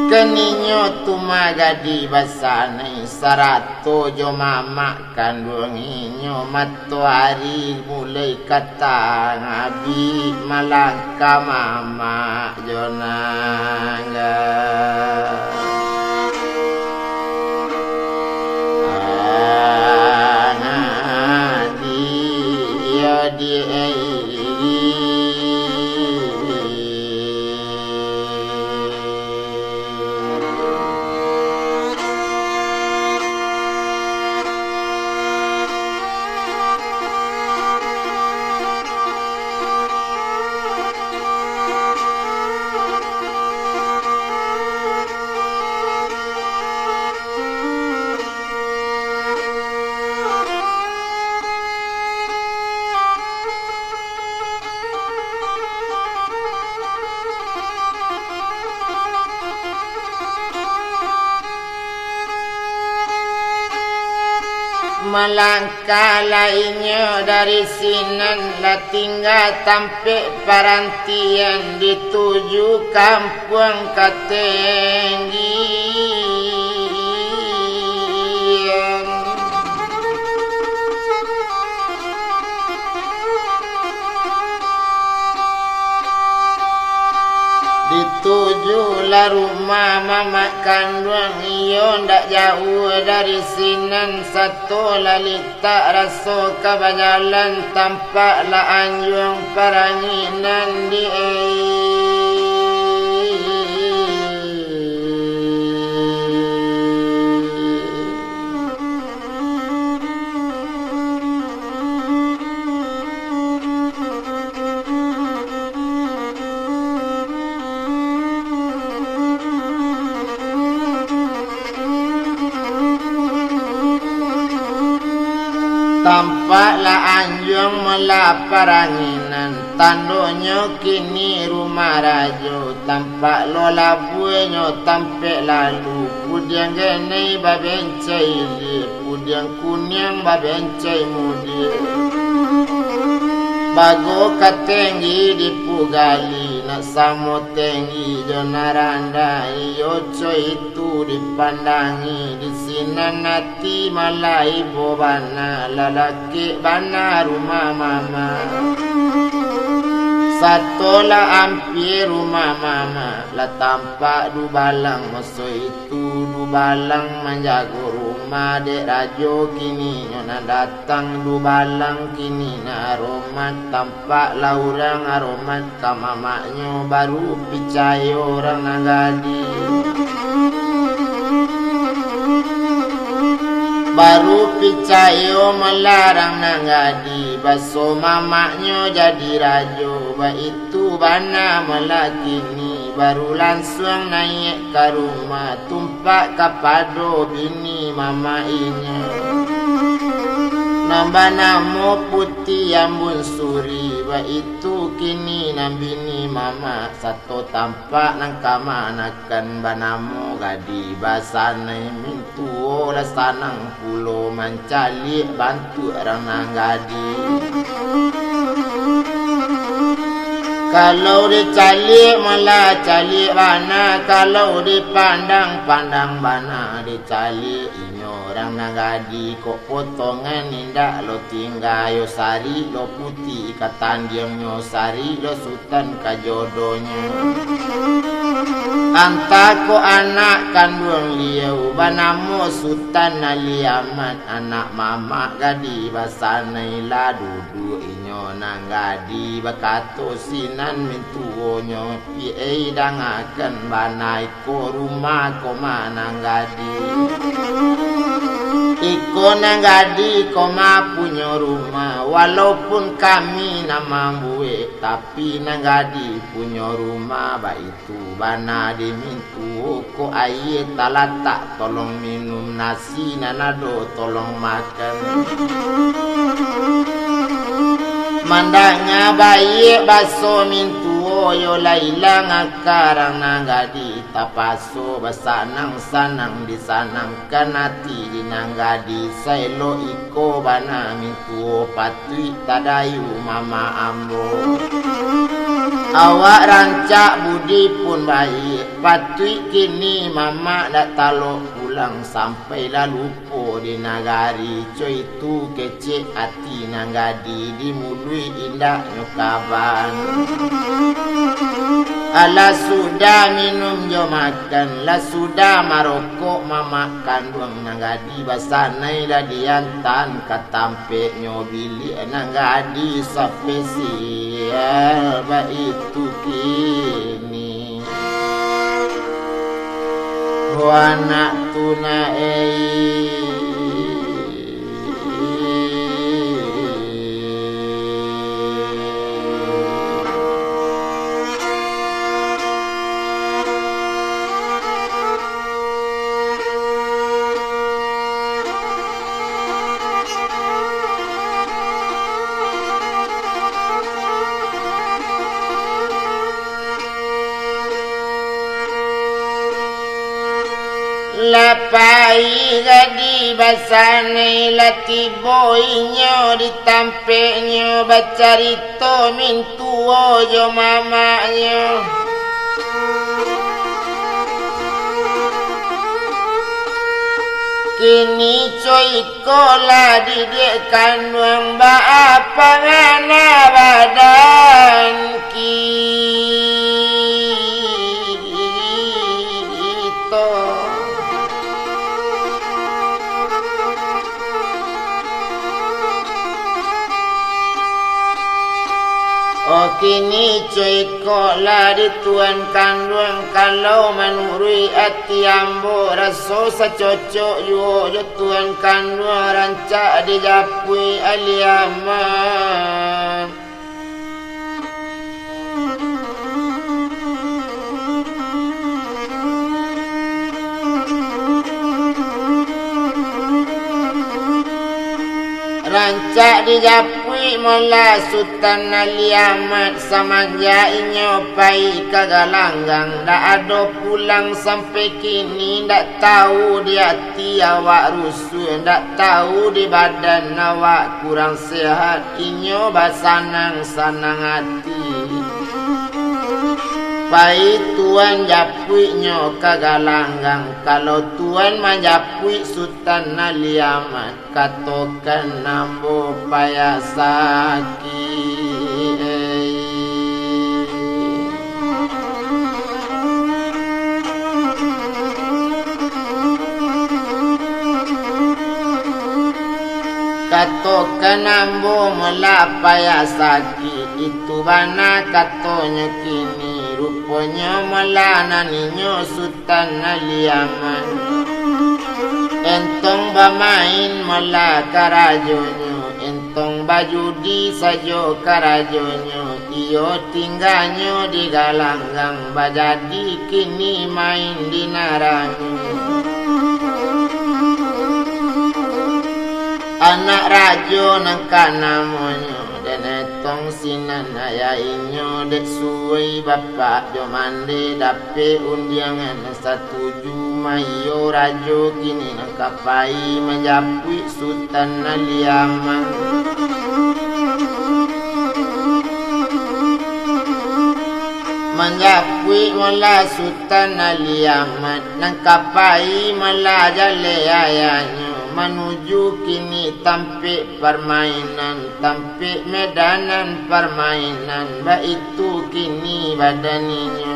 keninyo tumagadi basane sarato jo mama kandunginyo matahari mulai kata ngabi malangka mama jonangga melangkah lainnya dari sinan lah tinggal tampik parantian dituju kampung Katenggian lah rumah mamak kandung iyo ndak jauh dari sinan. Satu lalita rasa kabanyalan tampaklah anjung paranginan di tampaklah anjung melapar anginan. Tandonyo kini rumah rajo. Tampak lo labuenyo tampek lalu. Pudiang genei babencai li. Pudiang kunyang babencai mudi. Bago katenggi dipugali. Nak samo tenggi jonaranda. Iyo coy itu dipandangi. Di sinan hati malai bobana. Lalaki bana rumah mama. Satolah hampir rumah mama. Lah tampak du balang. Masa itu du balang menjaga rumah dek rajo kini. Nyona datang du balang kini na aromat. Tampaklah orang aromat ka mamaknya. Baru percaya orang nagadi. Baru percaya melarang nangadi. Baso mamaknya jadi rajo. Ba itu bana melakini. Baru langsung naik ke rumah. Tumpak kapado bini mamainya. Nambah namo putih ambun suri. Ba itu kini nambini mama. Satu tampak nang kamanakan banamo gadi. Basanai mintuo lah sanang pulo. Mencalik bantu orang nang gadi. Kalau dicalik malah calik bana. Kalau dipandang-pandang bana. Dicalik inyo orang nagadi. Kok potongan indak lo tinggal yo sari. Lo putih katan diamnyo sari. Lo sultan kajodonya. Anta ko anak kandung liau. Banamo sultan aliamat. Anak mama gadi basanai lah duduk inyo nang gadi. Bakato sinan mintuonyo. Piei dangakan banai ko rumah ko manang gadi. Iko nang gadi ko punya rumah. Walaupun kami nama buwe. Tapi nang gadi punya rumah. Ba itu bana dimintu ko air talatak. Tolong minum nasi nanado tolong makan. Mandangnya baik baso mintu yo lailang akarang nanggadi. Tapaso basanang sanang disanangkan hati di nanggadi. Sailo iko bana mintu patui tadayu mama ambo. Awak rancak budi pun baik. Patui kini mama dak talok pulang. Sampailah lupo di nagari. Coy itu kecek hati nanggadi. Dimudui indah nyokaban. Alah sudah minum jo makan. Lah sudah marokok mama kandung nanggadi. Basanai dah diantan katampe nyobili nanggadi spesial. Ba itu kini anak tunai. Lapai gadi basanai latiboinyo ditampeknyo bacarito mintuo jo mamaknyo. Kini coy kola didik kandung ba apa ngana badan ki. Oh kini cuy kok lah di tuan kandung kalau menurui hati ambo raso secocok yo tuan kandung rancak dijapui aliaman. Rancak dijapui mola Sultan Ali Ahmad samanja inyo pai kagalanggang dak ada pulang sampai kini dak tahu di hati awak rusuh dak tahu di badan awak kurang sehat inyo basanang-sanang hati. Pai tuan japui nyo kagalanggang kalau tuan menjapui Sultan Ali Ahmad katokan nambo payah sakit. Katokan nambo melapaya sakit itu bana katonya kini rupanya melana ninyo Sultan Ali Ahmad. Entong bermain mela karajonyo entong bajudi sajo karajonyo iyo tinggalnya di galanggang bajadi kini main di naranyo. Anak rajo nangka namanya dan etong sinan ayah inyo dek suai bapak jo mande dape undiangan setuju mayo rajo kini nangka pai menjapui Sultan Ali Ahmad. Menjapui mola Sultan Ali Ahmad nangka pai mela jale ayahnya menuju kini tampik permainan tampik medanan permainan baitu kini badaninya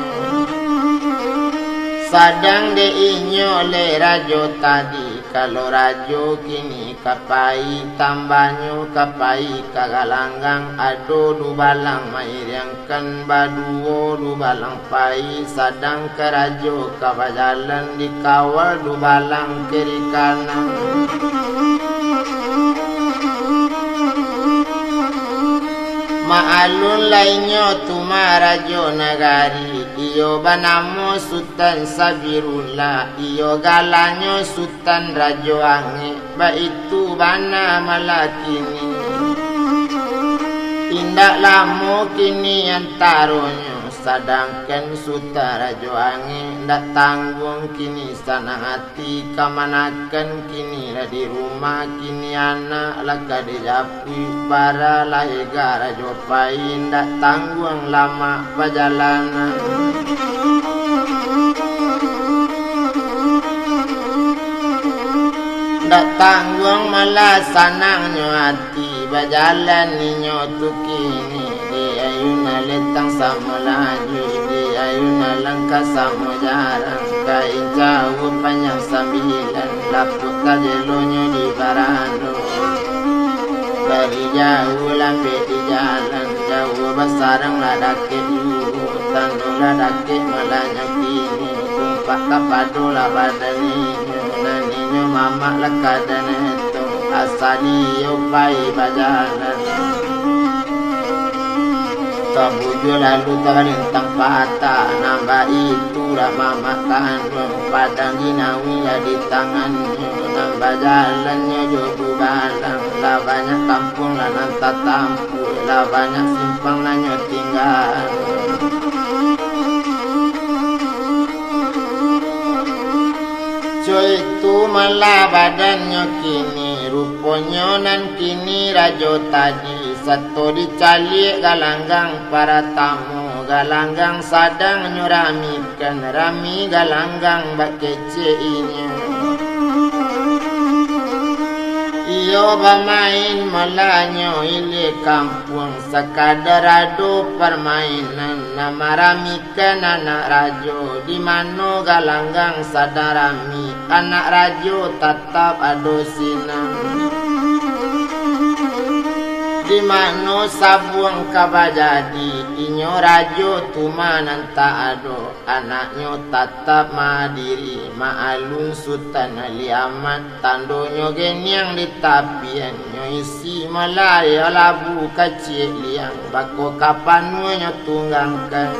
sadang deinyo le rajo tadi kalau rajo kini kapai tambanyo kapai kagalanggang ado du balang mairiangkan baduo du balang pai sadang ke rajo kabajalan dikawal du balang kiri kanan. Maalun lainyo tumarajo nagari iyo banamo Sultan Sabirullah iyo galanyo Sultan Rajo Ange baitu bana malakini indak lamo kini antaronyo sadangkan Sultan Rajo Ange ndak tanggung kini sanang hati kamanakan kini di rumah kini anak laka dijapui para lahiga Rajo Pai ndak tanggung lama perjalanan. Ndak tanggung malah sanangnya hati berjalan ninyo tu kini di ayuna letang sama laju di ayuna langkah sama jarang kain jauh panjang sambilan lapuk kajelonyo di barano dari jauh lambe di jalan jauh basarang ladake dulu tandung ladake malanya kini tumpak kapadola badaninyo naninyo mama lekadan itu asali yopai bajalan tabujo lalu terintang patah nambah itulah mama kandung padang ginawi di tangannya nambah jalannya jodoh balang lah banyak kampung lah nanta tampu lah banyak simpang nanya tinggal. Coy itu malah badannya kini rupanya nan kini rajo tadi satu dicalik galanggang para tamu galanggang sadang nyuramikan rami galanggang bak kece ini iyo bermain malanyo ile kampung sekadar ado permainan nama ramikan anak rajo di mano galanggang sadarami anak rajo tetap ado sinang di mano sabuang kabajadi inyo rajo tumanan tak ado anaknyo tatap madiri maalun sultan aliaman tandonyo genyang di tapian nyo isi malaya labu kacil liang bako kapannya tunggangkan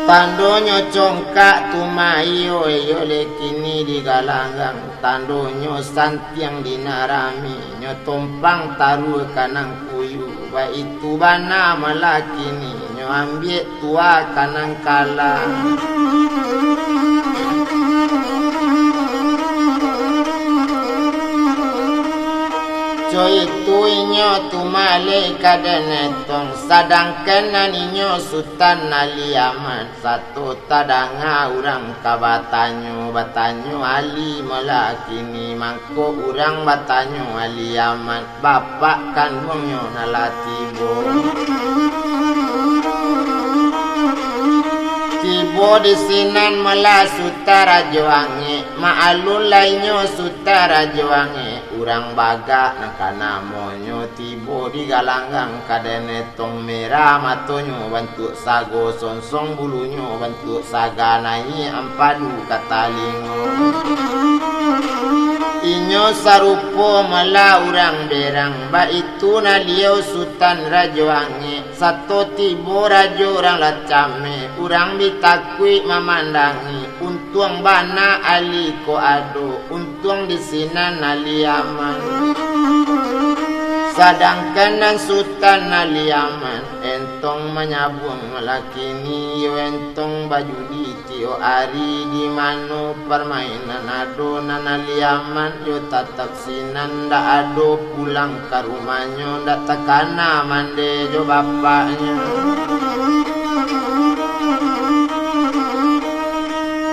tandonyo congkak tumayo yole kini di galanggang tandonyo santiang dinarami nyo tompang taruh kanang kuyu ba itu bana malakini nyo ambil tua kanang kalang itu inyo tumale kadenetong sadangkan naninyo sultan aliaman satu tadanga urang kabatanyo batanyo ali malakini mangko urang batanyo aliaman bapak kandungnya nalatibo tibo di sinan mala sutara joange maalun lainyo sutara joange urang baga nakana monyo tibo di galanggang kadene tong merah matonyo bentuk sago sonsong bulunya bentuk saganai ampadu katalingo inyo sarupo mala urang berang ba itu naliau sultan rajoange satu tibo rajo orang lacame urang bitakui memandangi untung bana ali ko ado untung di sinan aliaman sadangkan dan sultan aliaman entong menyabung lakini yo entong baju di tio ari di mano permainan adonan aliaman yo tatap sinan ndak ado pulang ke rumahnya ndak tekana mande jo bapaknya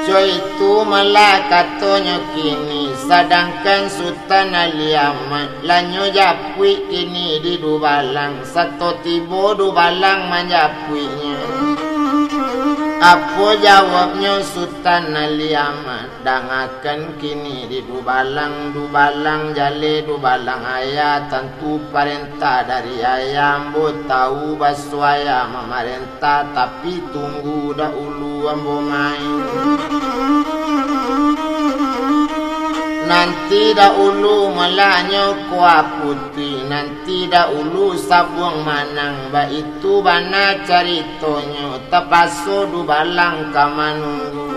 jo itu malah katonyo kini sadangkan sultan aliaman lanyo japui kini di dubalang satu tibo dubalang manjapuinya apa jawabnya sultan aliaman dangakan kini di dubalang jale dubalang ayah tentu perintah dari ayam bo tahu baswaya memerintah tapi tunggu dahulu ambo main nanti dahulu melanyo kuah putih nanti dahulu sabuang manang ba itu bana caritonyo tepaso dubalang kamanunggu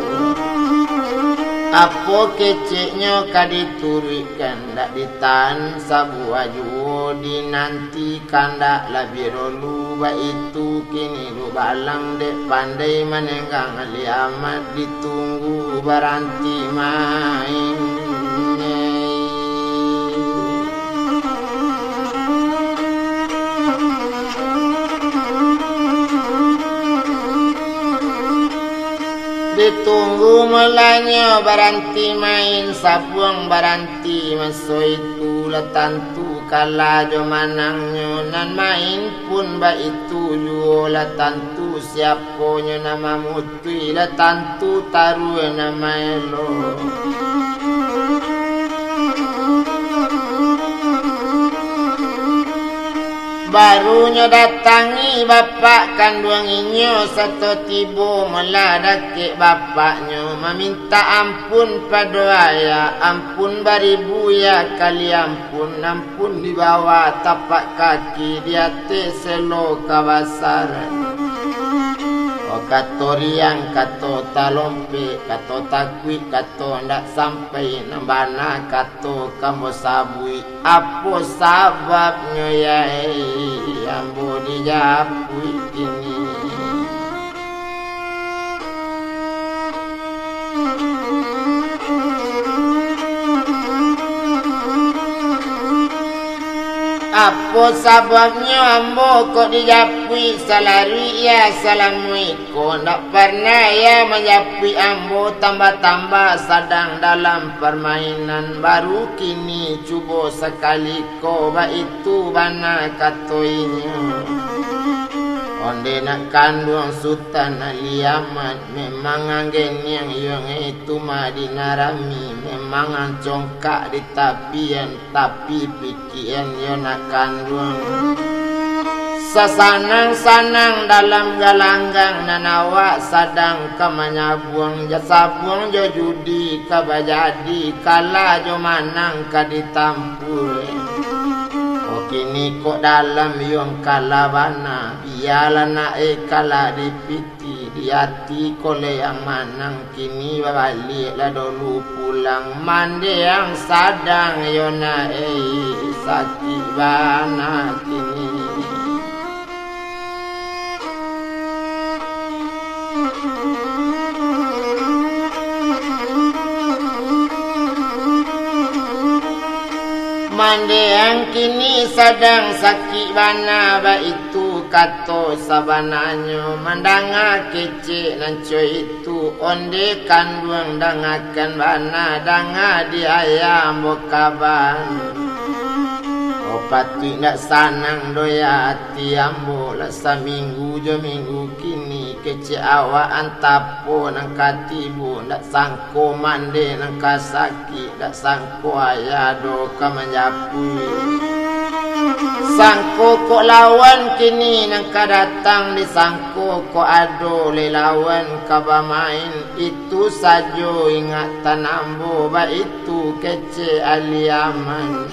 apa keceknya kaditurikan dak ditahan sabu ajuo di nanti kandak labir rolu ba itu kini dubalang dek pandai menenggang aliamat ditunggu baranti main ditunggu mulanya baranti main sabuang baranti maso itu latantu kala jo manangnya nan main pun ba itu juo latantu siaponyo nama mutui latantu taru nama elo barunya datangi bapak kandunginyo satu tibo meladak ke bapaknya meminta ampun pada ayah ampun baribu ya kali ampun di bawah tapak kaki di atas selo kawasaran kato riang, kato talompe, kato takwi, kato ndak sampai nambana, kato kamu sabui. Apa sababnya ya ambo dijapui ini? Apa sababnya ambo kok dijapui salari ya salamuiko? Ndak pernah ya menjapui ambo tambah-tambah sedang dalam permainan baru kini cuba sekali ko ba itu bana katoinya. Onde nak kandung sultan Ali Ahmad memang anggen yang itu madinarami memang ancongkak di tapian tapi pikiran yo nak kandung sasanang-sanang dalam galanggang nanawa sadang kamanyabuang jasa buang jo judi kabajadi kala jo manang kaditampul kini kok dalam yung kalabana biala na kala dipiti di hati kole yang manang kini balik lah dulu pulang mande yang sadang yona sakit bana kini mande yang kini sedang sakit bana ba itu kato sabananyo mandanga kece nanco itu onde kandung dangakan bana danga di ayam bokaban opati ndak sanang doya hati ambo lah saminggu jo minggu kini kece awak antapo nang katibu ndak sangko mande nang kasaki ndak sangko ayado kamanyapu sangko kok lawan kini nang kadatang di sangko kok ado lelawan kabamain itu sajo ingatan ambo ba itu kece Ali Ahmad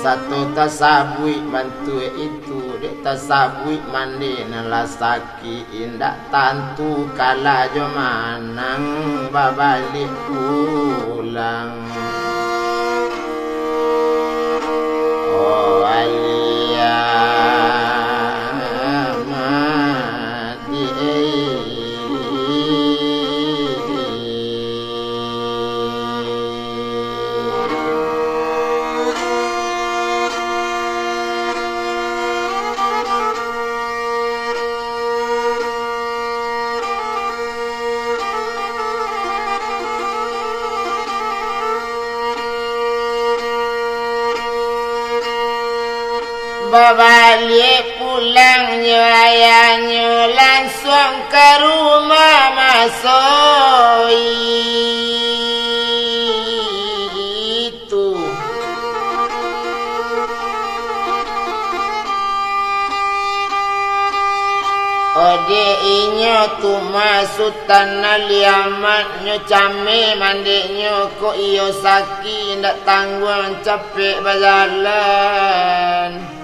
satu tasabui bantu itu dek tasabui mandi nalasaki indak tantu kala jo manang babalik pulang oh alia balik pulangnya ayahnya langsung ke rumah Masoi itu ode inyo tu Sultan Ali Ahmad nyo came mandeknya kok iyo sakit ndak tanggung capek berjalan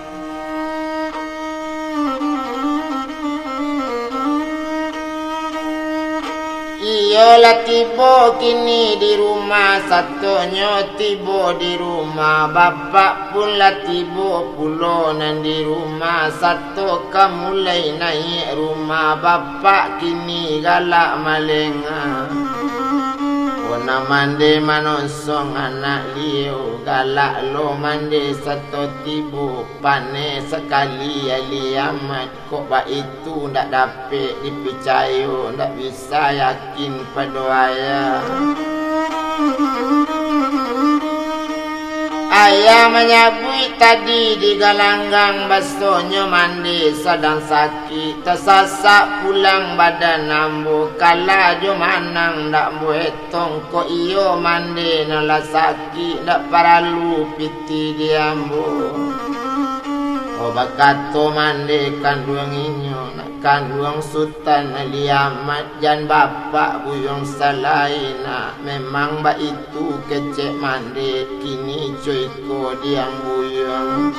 Iyalah tiba kini di rumah satunya tiba di rumah bapak pun lah tiba pula nan di rumah satu mulai naik rumah bapak kini galak malenga Ona mande manosong anak liu galak lo mande satu tibu pane sekali Ali Ahmad kok ba itu ndak dapat dipercaya ndak bisa yakin pada ayah ayah menyabui tadi di galanggang basonya mandi sedang sakit tersasak pulang badan nambu kala jo manang ndak buetong ko iyo mandi nala sakit ndak paralu piti diambu bakato mandi kandung inyo nak kandung Sultan Ali Ahmad jan bapak buyong salaina memang ba itu kecek mandi kini cuiko diang buyong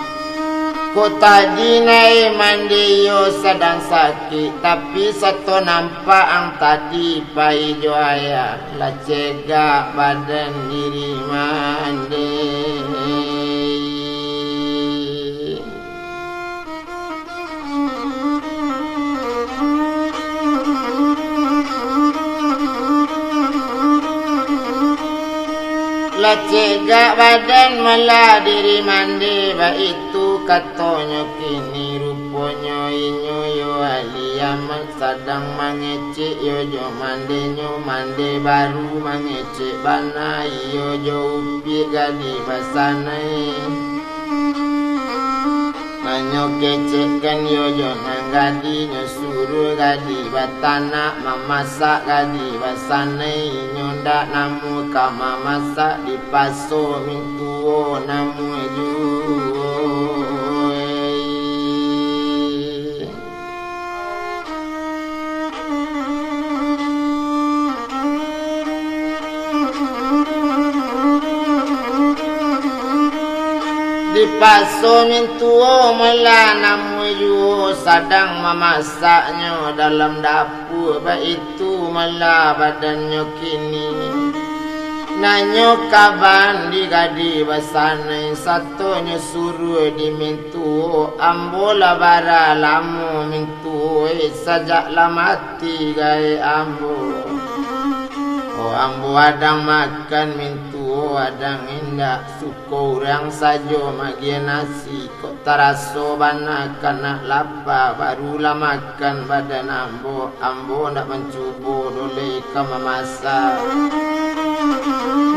ko tadi nai mandi yo sedang sakit tapi satu nampak ang tadi pai jo ayah la cegak badan diri mandi cegak badan malah diri mandi ba itu katonyo kini ruponyo inyo yo Ali Ahmad sedang mangecek yo jo mandenyo mande baru mangecek bana yo jo upi gadi basanai nanyo kecek kan yo jo nang gadinya suruh gadi batana mamasak gadi basanai nyondak namu kama masak di paso mintuo namu juoi. Di paso mintuo mela namu ju sadang memasaknya dalam dapur itu mela badannya kini nanyo kaban di gadi basanai satunya suruh di mintuo ambola bara lamu mintuo sajak lamati gaya ambo oh ambo adang makan mintuo adang indah suko orang sajo magia nasi kok taraso banakan nak lapa barulah makan badan ambo nak mencubo dole ke memasak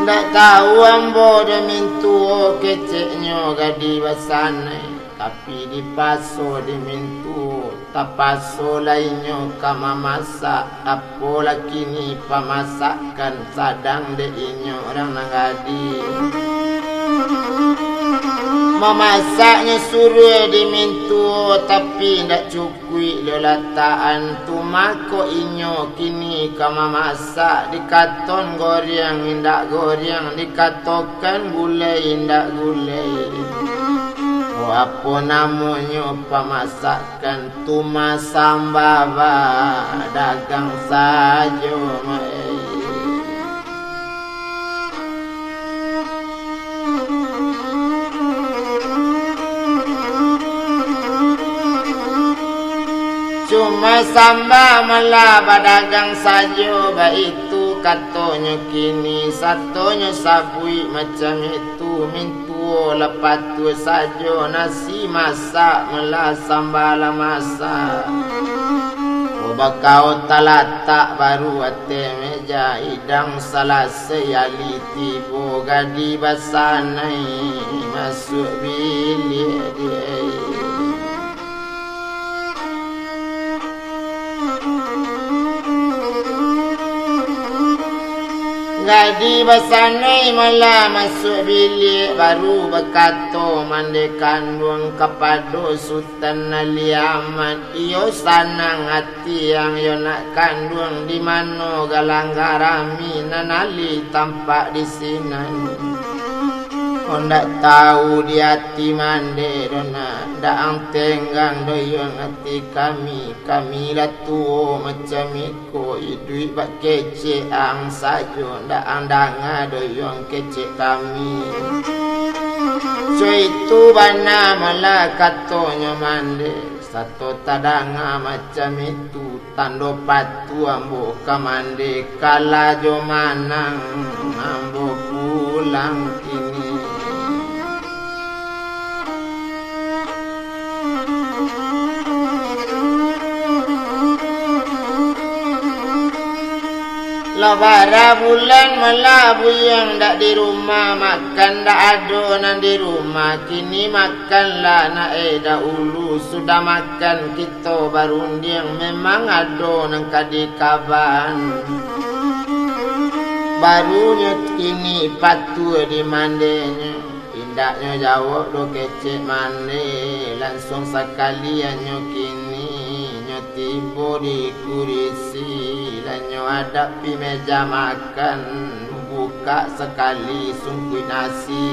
ndak tahu ambo dah mintuo keceknya gadi basanai tapi di paso di mintuo tak paso lainnya kama masak apola kini pemasakan sadang de inyo orang nangadi memasaknya suruh di mintuo tapi ndak cukui lelataan tumako inyo kini kama masak dikaton goreng indak goreng dikatokan gulai indak gulai. Oh, apa namanya pemasakan tuma sambava dagang saja mai. Cuma samba malah badagang saja itu katanya kini satunya sabui macam itu mintuo lepas tu saja nasi masak malah sambal masak oh bakau talatak baru ate meja hidang salah seyali tibo gadi basanai masuk bilik dia. Gadi basanai malah masuk bilik baru berkata mandi kandung kepada Sultan Ali Ahmad iyo sanang hati yang yo nak kandung di mana galang garami nanali tampak di sini. Oh ndak tahu di hati mande dona ndak ang tenggang doyong hati kami lah tuo macam iko idui bak kece ang sajo ndak ang danga doyong kece kami so itu bana malah katonya mande satu tadanga macam itu tando patu ambo kamande kala jo manang ambo pulang kini. Labara bulan malah buyang dak di rumah makan dak ado nan di rumah kini makanlah nak dahulu sudah makan kita barundiang memang ado nang kadi kaban barunya kini patu di mandenya indaknya jawab do kecek mane langsung sekaliannya kini tiba di kurisi lanyo hadapi meja makan buka sekali sungguh nasi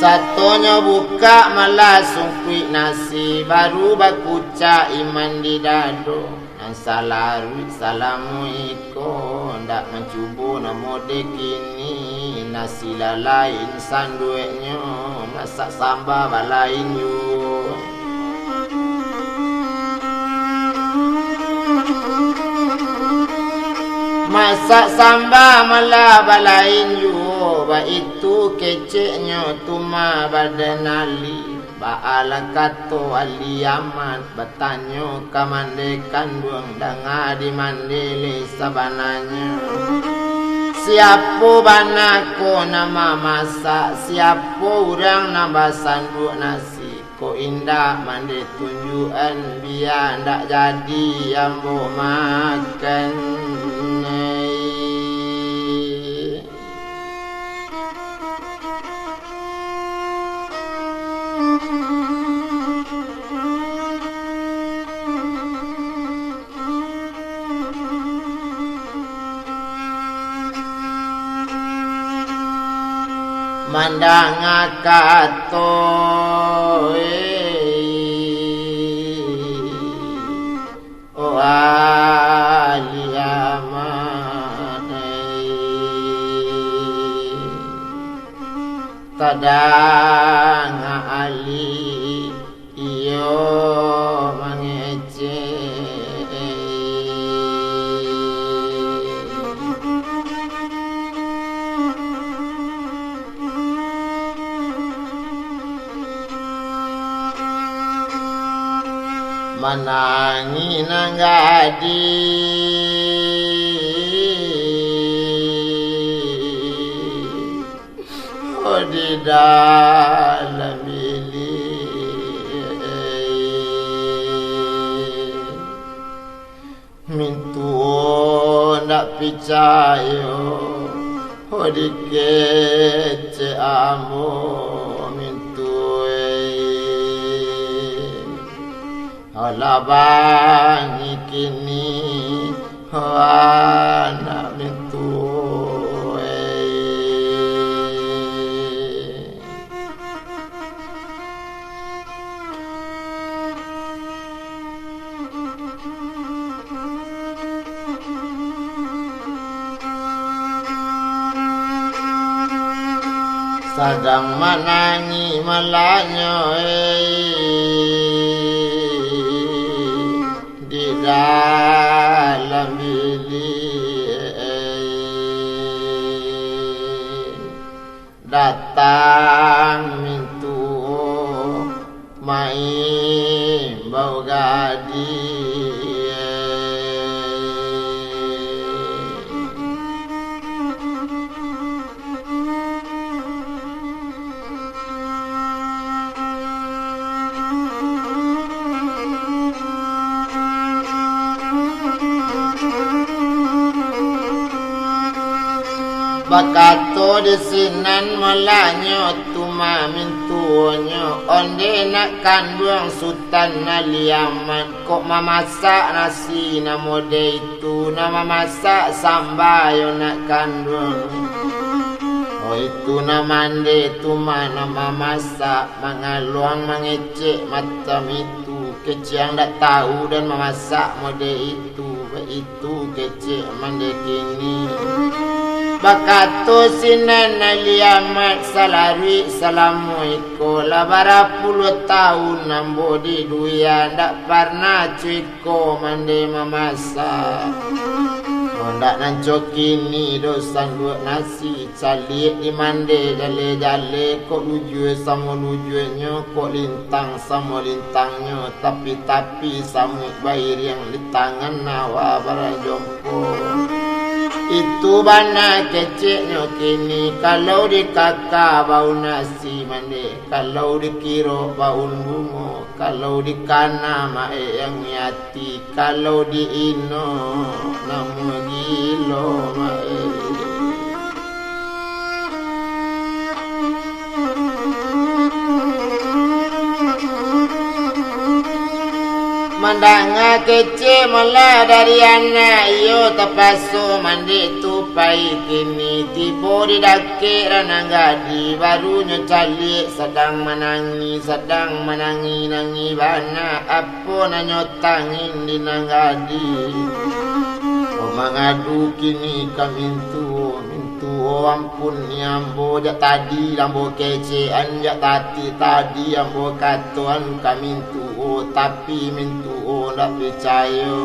satunya buka malah sungguh nasi baru bakuca iman di dado dan salamu iko ndak mencubu namo dekini nasi lain sandueknya masak sambal balain yu masak sambal malah balain yu ba itu keceknya tuma badan ali Ba'ala kato ali aman Batanyo kamande kandung Danga di mandele sabananya Siapa banako nama masak, siapa orang nambah sanduk nasi. Ko indah mandi tunjukan biar ndak jadi ambo makan. Mandang akato o aliamanai tadang ali iyo mangece manangi nanggadi oh di dalam bilik mintu ndak percaya oh di kece amo labang kini anak itu sedang menangi malahnya dalam bilik datang mintu main bau gadi bakato di sinan malanyo tuma mintuonyo onde nak kandung sultan naliaman kok mamasak nasi namode itu nama masak sambayo nak kandung oh itu namande tuma nama masak mangaluang mangecek macam itu kecil dak tahu dan memasak mode itu kecil mande kini bakato sinan aliamat salari salamu iko labara puluh tahun nambo di duya ndak pernah cuiko mande mamasak ndak nanco kini dosan dua nasi calik di mande jale kok luju sama lujunya kok lintang sama lintangnya tapi sama bair yang di tangan nawa barajompo itu bana keceknya kini kalau di kakak bau nasi mandi kalau di kiro bau bungo kalau di kana mae yang nyati kalau di ino namu gilo mae mandanga kece malah dari anak iyo tapaso mandi tupai kini tibo di dake rananggadi barunya calik sedang menangi nangi bana apa nanyotangin di nanggadi oh mangadu kini kamintu oh ampun ambo jak tadi ambo kece anjak tadi ambo katuan kamintu oh tapi mintu oh ndak percaya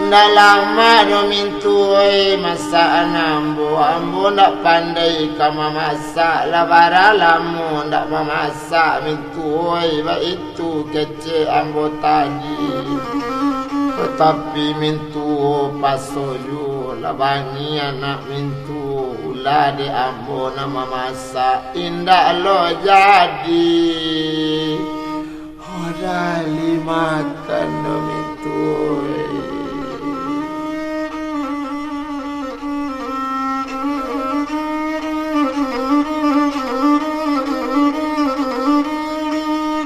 ndak lama do mintu masak ambo ndak pandai kama masak labara lamu ndak memasak mintu ba itu kece ambo tadi tetapi mintu pasoyo labangi anak mintu ulah di ambo nama masa indah lo jadi hodali makan no mintu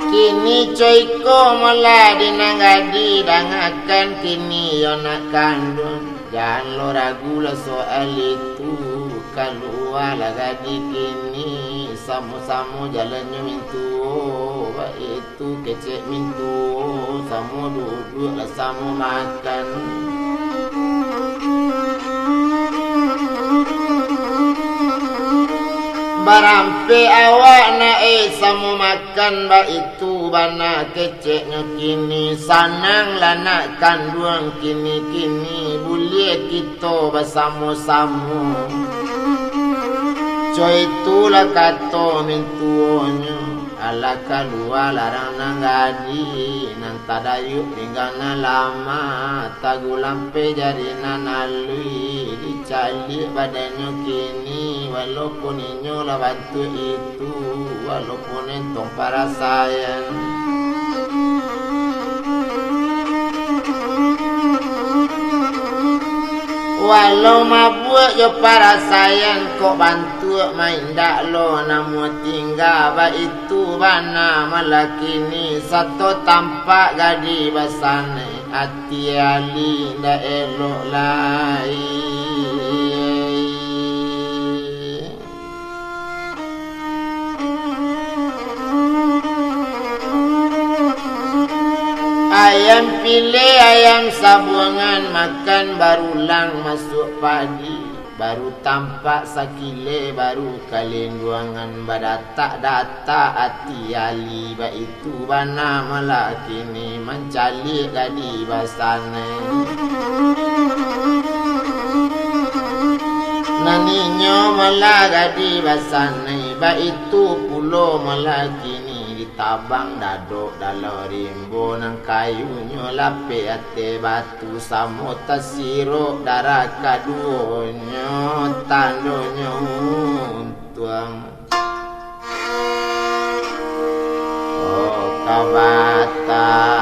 kini coyko malah dinanggadi dangakan kini yo nak kandung jangan lo ragu lah soal itu keluar lah gadi kini sama-sama jalannya mintu itu kecek mintu sama duduk lah sama makan barampe awak na sama makan ba itu bana keceknya kini sanang lah nak kandung kini boleh kita bersama-sama coy itulah kata mintuonyo ala kalua larang nang gadi nang tadayuk tinggal na lama tagulampe jari na nalui dicali badannya kini walaupun inyo lah bantu itu walaupun entong para sayang walau mabuk yo para sayang kok bantu main dak lo namu tinggal ba itu bana malaki ni satu tampak gadi basane hati ali ndak elok lai ayam pilih ayam sabungan makan barulang masuk padi baru tampak sakile baru kalian ruangan badatak-datak hati ali ba itu bana malah kini mencali gadi basane naninyo malah gadi basane ba itu pulo malah kini tabang dadok dalam rimbo nang kayunya lape ate batu samo tasiro darah kaduonyo tandonyo tuang oh kabatamu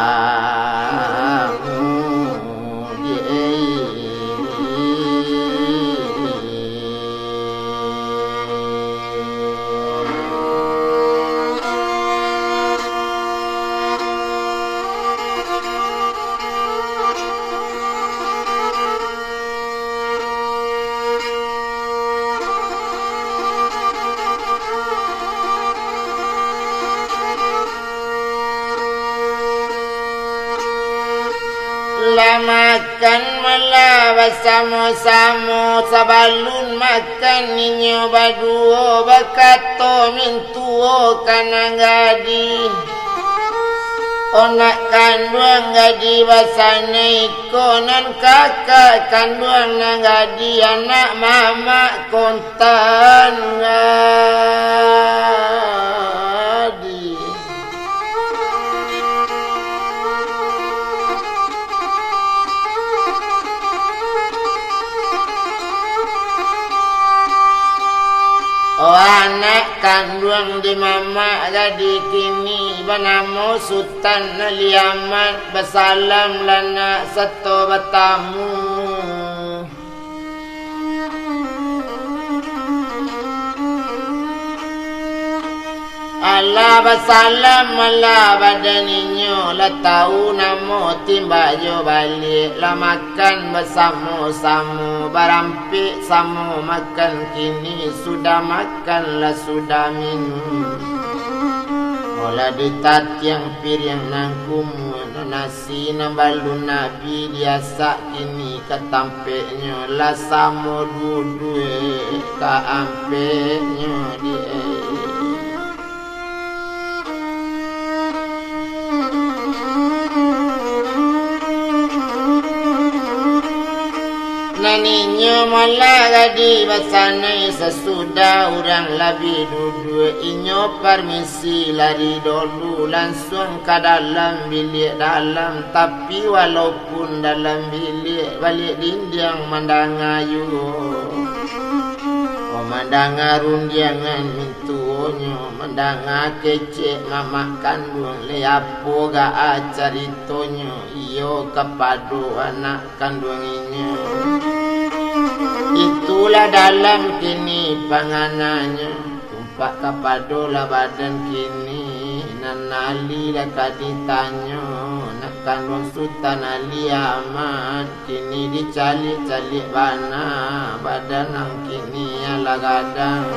makan malah bersama-sama sabalun makan ninyo baduo bakato mintuo kanang gadi onak kandung gadi basane ikonan kakak kandung nang gadi anak mama kontan gadi oh anak kandung di mama gadi kini banamo sultan naliamat basalam lana satu batamu Allah basalam Allah badaninyo la tahu namo timba jo balik la makan bersama-sama barampi sama makan kini sudah makan la sudah minum olah ditat yang piring nangkum nasi nambalun nabi biasa kini ketampeknya la samo duduk ka ampeknya dia Naninya malah gadi basanai sesudah orang lebih duduk. Inyo permisi lari dulu langsung ke dalam bilik dalam. Tapi walaupun dalam bilik balik dinding mandang ayu. Mandang rundiangan mintuonyo, mandang kecek mamak kandung le apo ga caritonyo iyo kepadu anak kandunginya. Itulah dalam kini panganannya, tumpak kepadu lah badan kini nanali lah kaditanyo. Kandung sultan Ali Ahmad kini dicalik-calik bana badan ang kini ala gadang.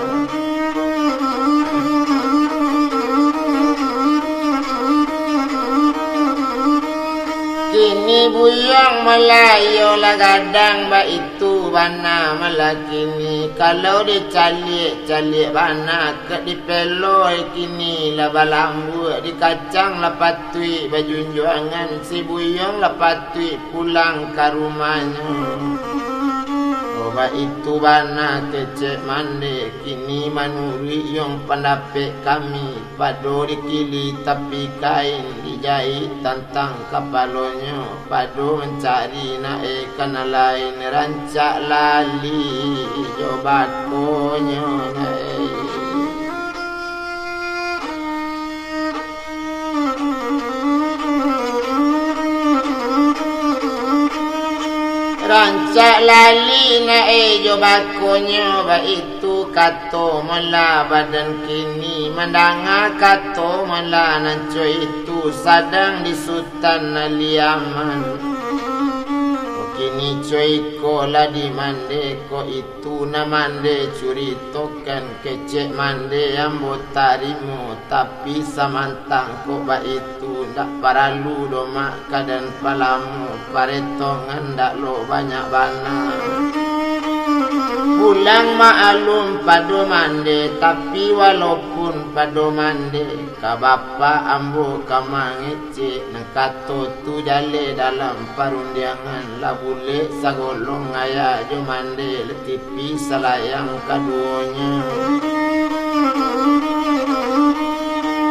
Kini buyang Melayu lah gadang ba itu bana malakini. Kalau dicalik-calik bana ke dipeloi kini lah balambu di kacang lah patui bajunjuangan si buyang lah patui pulang ke rumahnya. Ba itu bana kecek mande kini manuri yang pendapat kami pado dikili tapi kain dijahit tentang kepalanya pado mencari naik kana lain rancak lali jobakonyo naik. Rancak lali na ejo bakonyo ba itu kato mala badan kini mandanga kato mala nanco itu sadang di Sultan Ali Aman. Kini coy ko la di mande ko itu na mande curi token kecek mande yang botarimu tapi samantang ko ba itu ndak paralu doma kadan palamu paretongan ndak lo banyak bana. Pulang maalum pado mande tapi walaupun pado mande ka bapa ambo kamangece nangkato tu jale dalam parundiangan la bule sagolong aya jo mande letipi salayang kaduonya.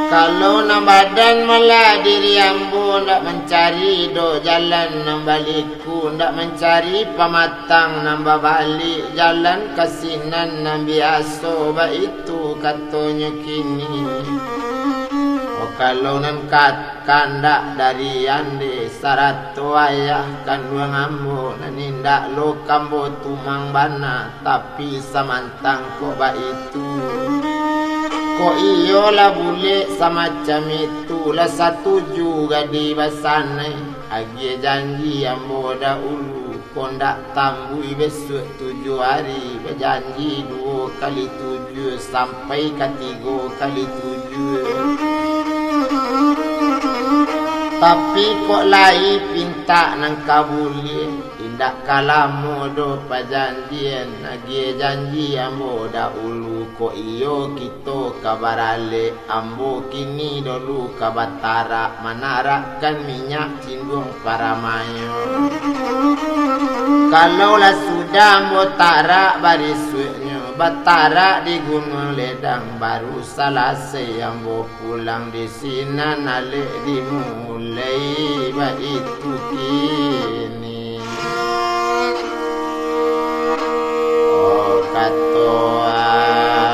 Kalau na badan malah diri ambo ndak mencari do jalan nang baliku ndak mencari pamatang nambah balik jalan kasinan nang biaso ba itu katonyo kini. Oh kalau nan kandak dari ande sarato ayah kandung ambo nanindak lo kambo tumang bana tapi samantang ko ba itu. Ko iyo lah bule semacam itu lah satu juga di basanai. Agi janji ambo dahulu ko ndak tambui besok 7 hari. Berjanji 2 kali 7 sampai ke 3 kali 7. Tapi kok lai pinta nang kabuli. Indak kalamu do pajanjian agi janji ambo dahulu ko iyo kita kabarale ambo kini dulu kabatara manarakan minyak cindung paramayo. Kalau lah sudah ambo tarak barisuknya batara di Gunung Ledang baru selesai ambo pulang di sini nale dimulai ba itu kini. Kato alina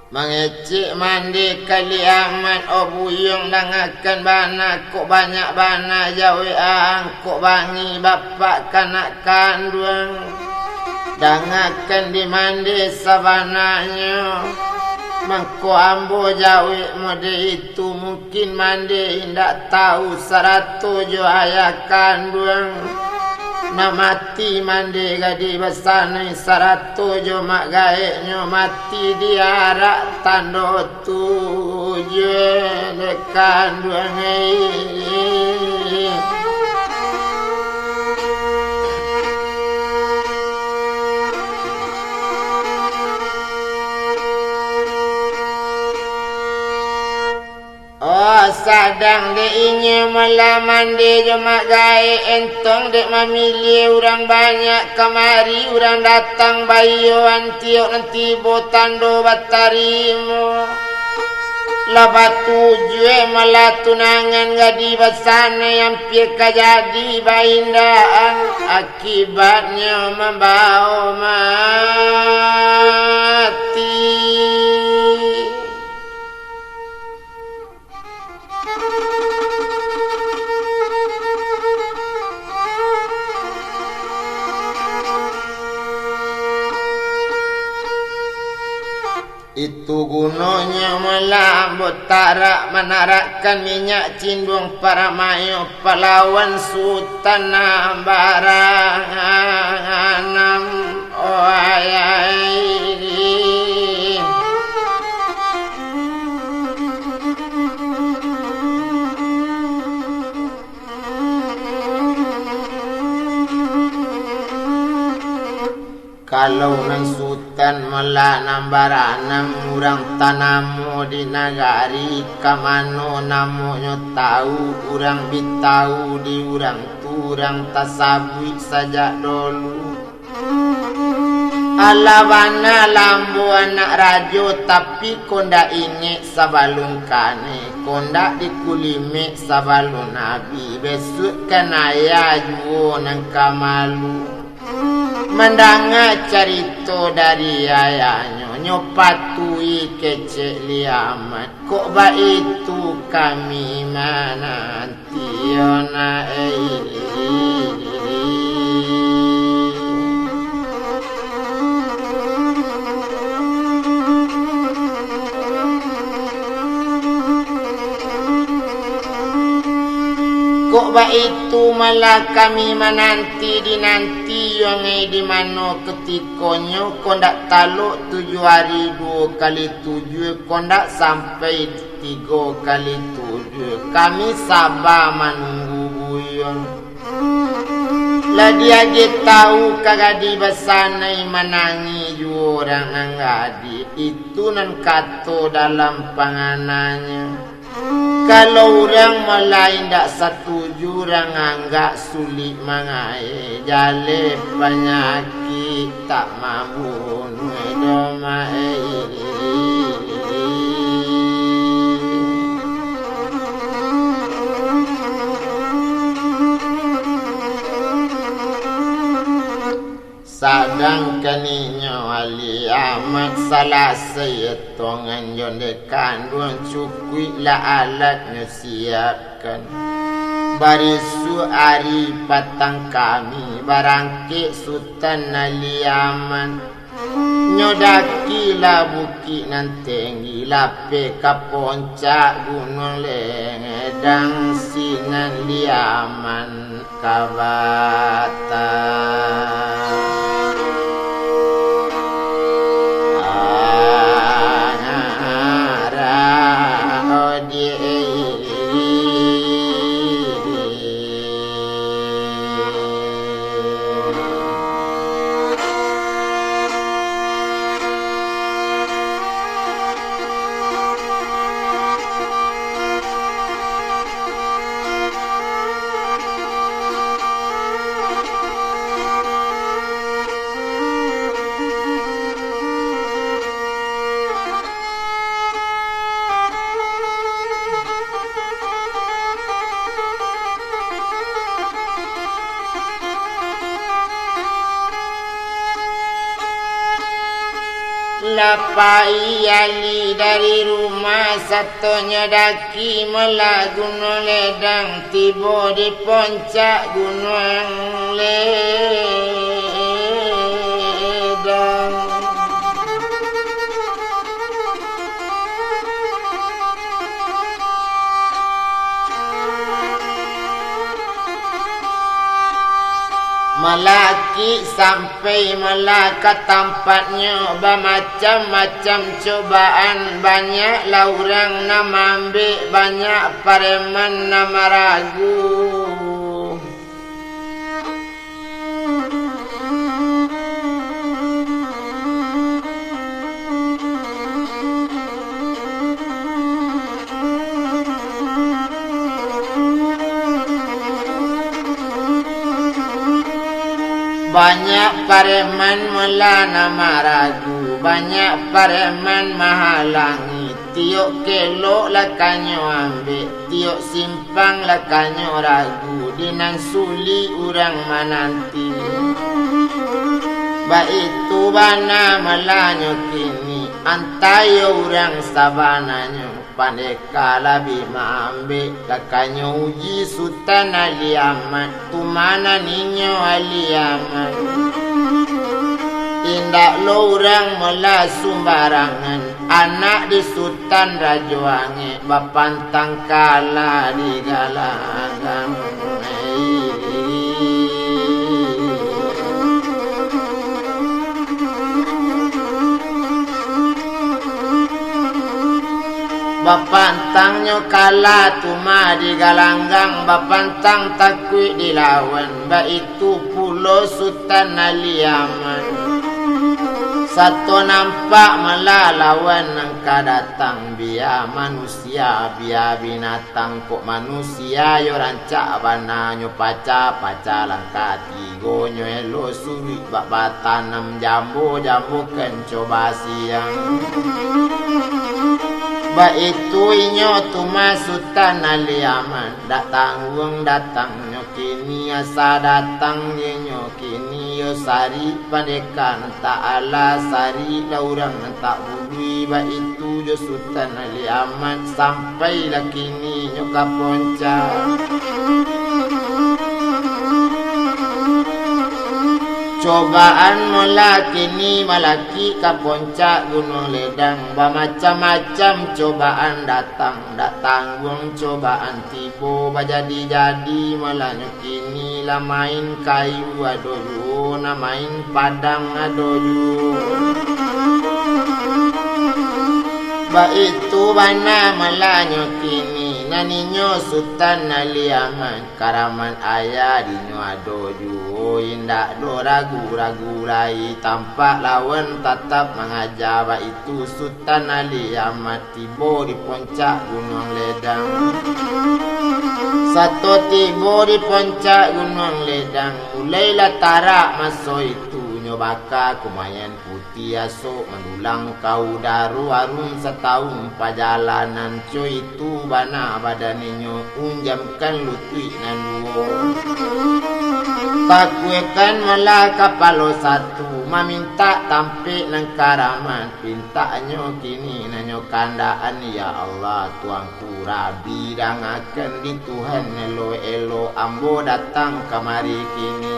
mengecek mandi kali amat obuyung dangakan bana kok banyak bana jawi ang kok bangi bapak kanak kandung dangakan di mandi sabananya mangko ambo jawi mode itu mungkin mandi indak tahu 100 jo ayah kandung na mati mandi gadi basane 100 jo mak gaeknya mati diarak tando tuje dekan duangai sadang dek inya malaman de jomak gae entong dek memilih orang banyak kamari orang datang bayo antiok nanti botando batarimu labat tujuh malah tunangan gadi basana yang pieka jadi baindaan akibatnya membawa mati. Itu gunanya melambut tarak menarakkan minyak cindung para mayo pahlawan Sultan Baranganam kalau nang Sultan malah nambaranam urang tanamu di nagari kamano namonyo tahu urang bitau di urang turang tasabui saja dulu alawana lambu anak rajo tapi konda inge sabalun kane konda dikulime sabalun nabi besuk kan ayah juo nang kamalu mendanga carito dari ayahnya nyopatui kecek liamat kok ba itu kami menanti ona kok ba itu malah kami menanti dinanti yang di mano ketikonyo kondak taluk 7 hari 2 kali 7 kondak sampai 3 kali 7 kami sabar menunggu buyong lah dia tahu kagak di basanai menangi ju orang nanggadi itu nan kato dalam panganannya. Kalau orang melain tak setuju orang anggap sulit mangai jale penyakit tak mampu domai. Sadang kaninyo ali amat salah seyetongan yon dekan duan cukui la alat siapkan barisu ari patang kami barangke Sultan ali aman nyodaki la buki nan tinggi lape kaponcak gunung lengedang sinan liaman kabata. Lapai ali dari rumah satunya daki melagun ledang tiba di puncak gunung ledang. Melaki sampai melaka tempatnya bermacam-macam cobaan banyak laurang nama ambil banyak pareman nama ragu. Banyak pareman melana maragu, banyak pareman mahalangi. Tiok kelok lah kanyo ambil, tiok simpang lah kanyo ragu. Dinan suli urang mananti. Ba itu bana melanyo kini, antayo urang sabananyo. Pandeka labi maambe, lakanyo uji sultan aliaman. Tumana ninyo aliaman. Indak lo urang mela sumbarangan, anak di sultan rajoange, bapantang kala di galangan. Bapantang nyo kala tuma di galanggang, bapantang takwi di lawan, ba itu pulau sultan aliaman. Satu nampak melalawan nangka datang, biar manusia biar binatang. Kok manusia yo rancak bana nyo paca langka tigo nyo elo suri bak batanam jambu kencoba siang. Ba itu inyo tuma sultan aliaman, datang nyo kini asa datang nyo kini yo sari pandekan ta'ala sari laurang tak budi. Ba itu yo sultan aliaman sampai lah kini nyo kaponca. Cobaan mula kini malaki ka puncak gunung ledang. Macam-macam cobaan datang, dak tanggung cobaan tibo. Bajadi-jadi malanyo kini lah main kayu adoyu, na main padang adoyu. Ba itu bana malanyo kini, naninyo sultan aliaman. Karaman ayah dinyo adoyu. Indak do ragu-ragu lai, tampak lawan tetap mengajar. Ba itu sultan aliaman tibo di puncak gunung ledang. Satu tibo di puncak gunung ledang, mulailah tarak maso itu. Baka kumayan putih asok mendulang kau daru arum setahun pajalanan. Coy itu bana badaninyo unjamkan lutui nan duo. Takuekan malah kapalo satu, meminta tampik nang karaman. Pintanyo kini nanyo kandaan, ya Allah tuangku rabi dangaken di Tuhan elo-elo. Ambo datang kamari kini,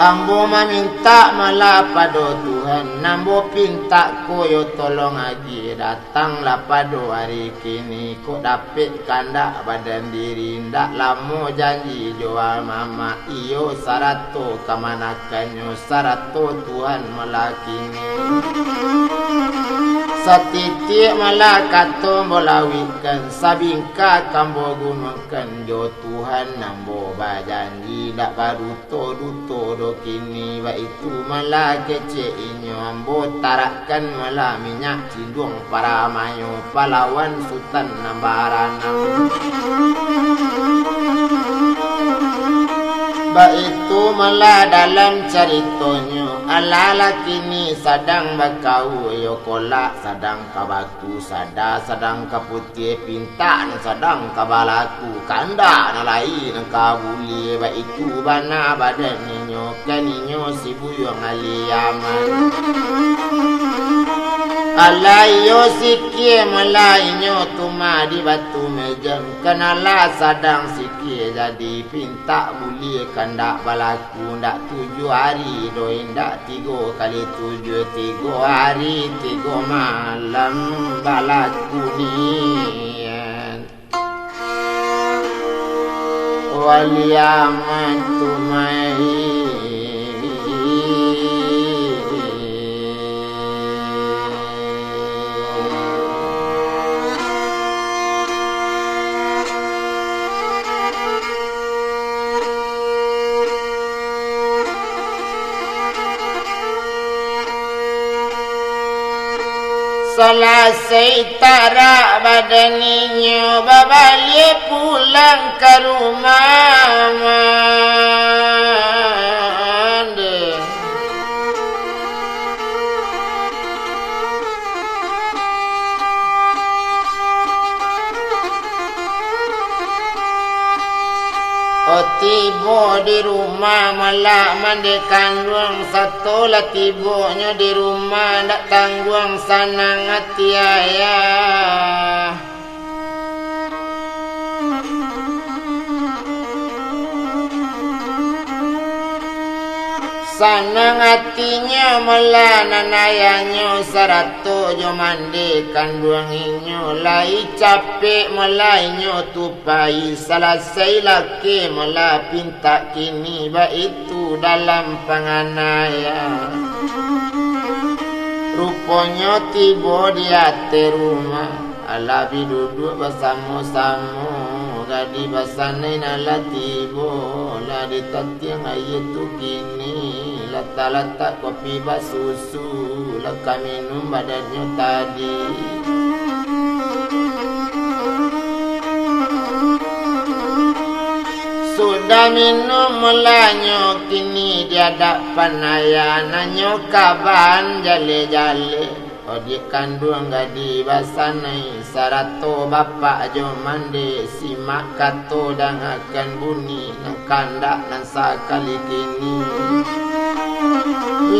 ambo meminta malah pado Tuhan, nambo pinta koyo tolong lagi. Datanglah pado hari kini, kok dapet kandak badan diri. Ndak lamo janji jual mama, iyo sarato kamanakanyo sarato Tuhan melakini. Satitik malah kato bolawikan, sabingka kambo gunungkan. Jo Tuhan nambo bajanji, dak baru duto do kini. Ba itu malah kece inyo, ambo tarakkan malah minyak cindung para mayo. Pahlawan sultan nambaranam. Ba itu malah dalam ceritonyo, ala-ala kini sadang bakau yo kolak, sadang kabaku sada, sadang kaputih pinta, sadang kabalaku kanda nalai nang kabuli. Ba itu bana badan ninyo kaninyo sibuyong aliaman. Alayo sikye malainyo tuma di batu mejang, kenala sadang sikye jadi pinta buli kandak balaku. Ndak 7 hari do indak 3 kali 7, 3 hari 3 malam balaku nian. Waliaman tumai selesai tarak badaninyo, babalik pulang ke rumah. di rumah malah mandikan ruang satu lah tibuknya di rumah ndak tangguang sanang hati ayah. Sanang hatinya malah nanayanya saratu jo mandikan ruang inyo lai capek malainyo tupai salasai laki malah pinta kini ba itu dalam panganaya rupanya tiba di hati rumah alabi duduk bersama-sama gadi basanai nala tiba la ditatiang ayat tu kini lata-lata kopi basusu laka minum badannya tadi sudah minum mulanyo kini dia hadapan ayah nanyo kaban jale-jale Odik kandung gadi basanai sarato bapak jo mande simak kato dan akan bunyi nang kandak nan sakali kini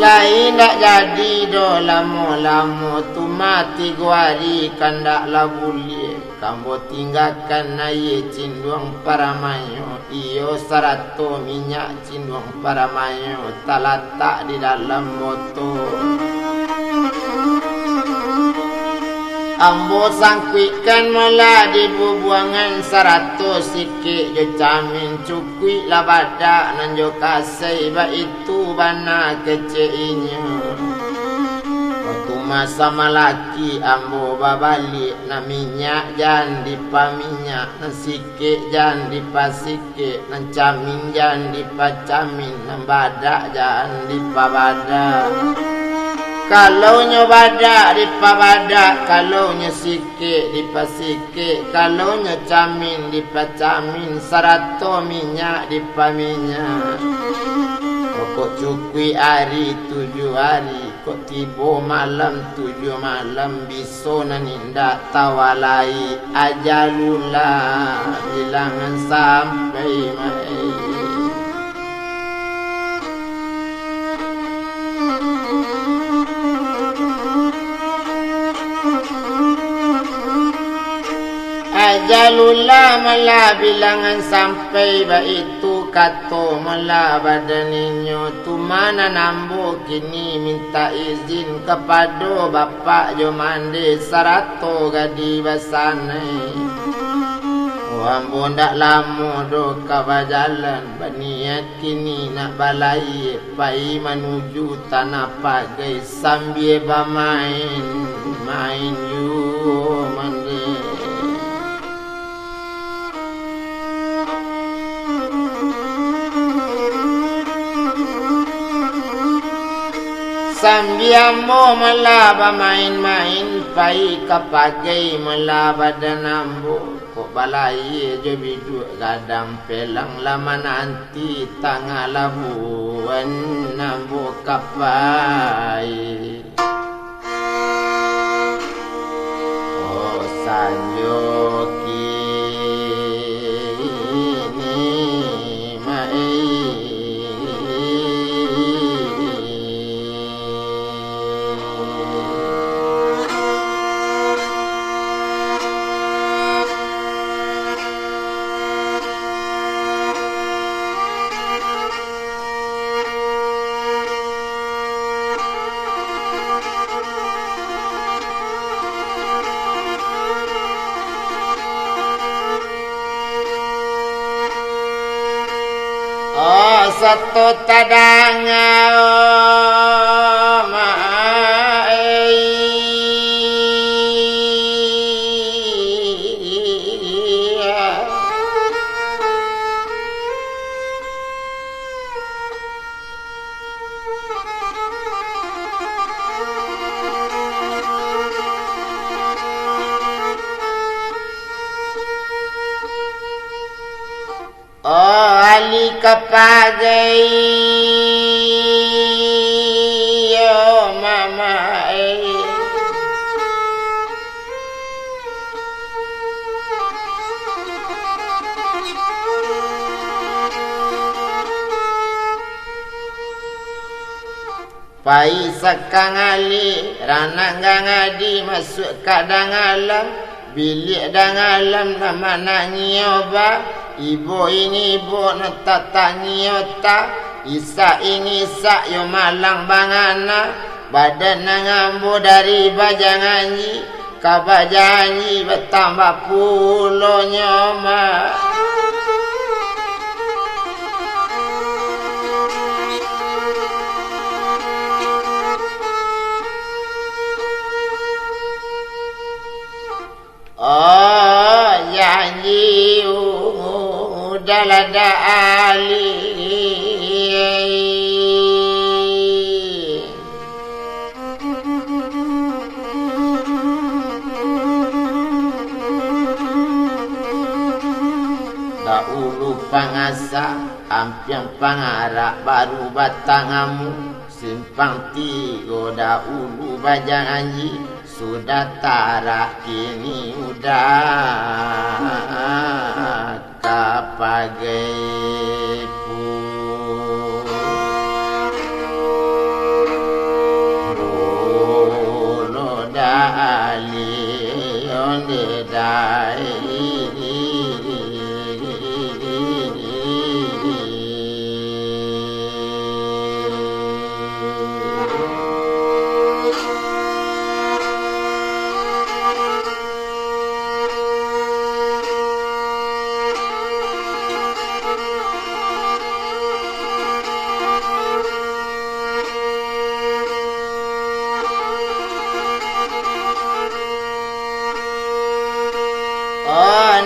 lain dak jadi do lamo-lamo tu mati guari kandak labuli kambo tinggalkan aye cinduang paramayo iyo sarato minyak cinduang paramayo talatak di dalam motor ambo sangkuikan malah di bubuangan 100 sikit jo camin cukui lah badak nan jo kasih ba itu bana keceinya waktu masa malaki ambo babalik na minyak jan dipaminyak na sikit jan dipasike nan camin jan dipacamin nan badak jan dipabadak. Kalau nyo badak dipabadak, kalau nyo sikit dipasike, kalau nyo camin dipacamin, sarato minyak dipaminyak. Kok cukui hari 7 hari, kok tiba malam 7 malam, biso nanindak tawalai ajalulah bilangan sampai mai. Ajalullah malah bilangan sampai ba itu kato malah badaninyo tu mana nambo kini minta izin kepada bapak jo mande sarato gadi basanai ambo ndak lamo do kabajalan baniat kini nak balai pai menuju tanah pagai sambil bermain main you mande sambiambo melaba main-main pai kapagai melaba dan ambo kok balai jo biduk gadang pelang lama nanti tanggal labuan ambo kapai oh sanjoki satu tadanga ali kapagai yo mama pai sakang ali ranang ngadi masuk kadang alam bilik dang alam nama nangioba ibu ini ibu natatangi ota isa ini isa yo malang bangana badan nangambu dari bajanganyi kabajanyi bertambah pulo nyoma oh janji udah lada ali dahulu pangasa ampiang pangarak baru batangamu simpang tiga dahulu bajang anji sudah tarak kini udah kapagai pulo dali onde dai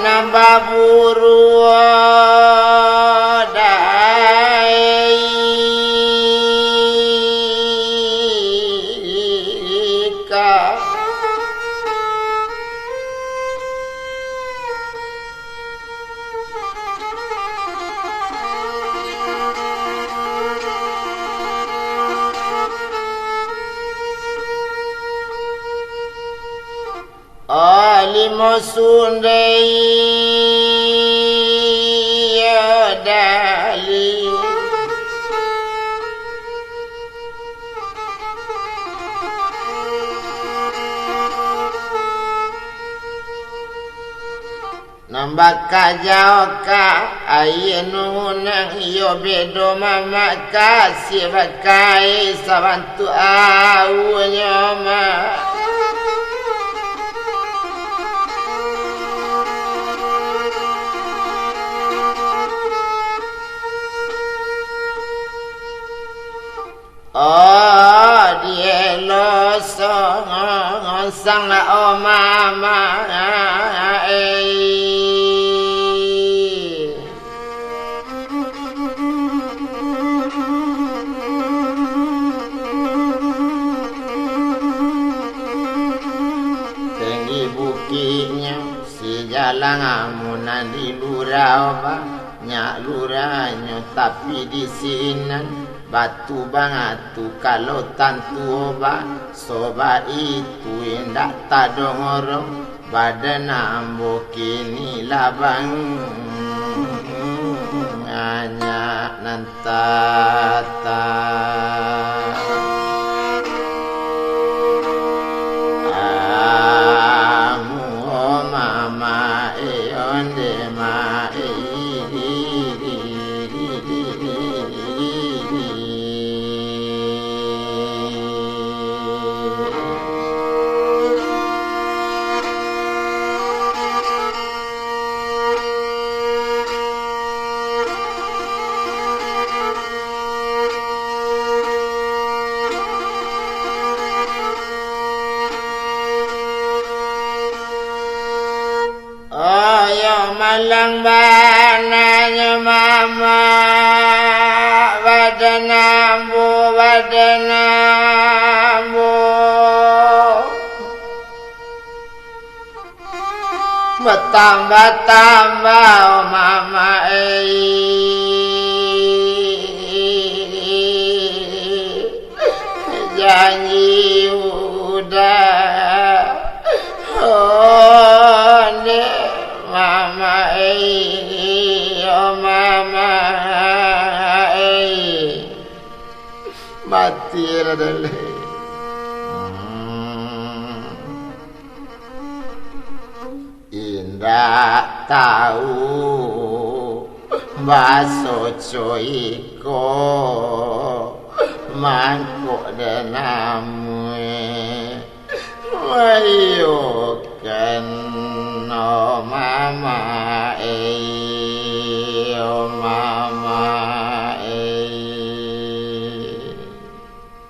nambah buru dai ka limo sundai dali nambah kajau ka ayenu nang yo bedo mama kasih bakai sabantu au nyoma oh dia lo sang oh mama tinggi bukitnya si jalan amunan di lurau nyak luranya tapi di sini batu bangatu kalau tantu oba soba itu indak tadong orang badan ambo kini labang hanya nantata amu mama onde ma malang bananya mama badan ambo bertambah-tambah oh mama janji udah oh ne mama oh mama pati adalah indah tahu baso coiko mangkuk denamue wayo kena mama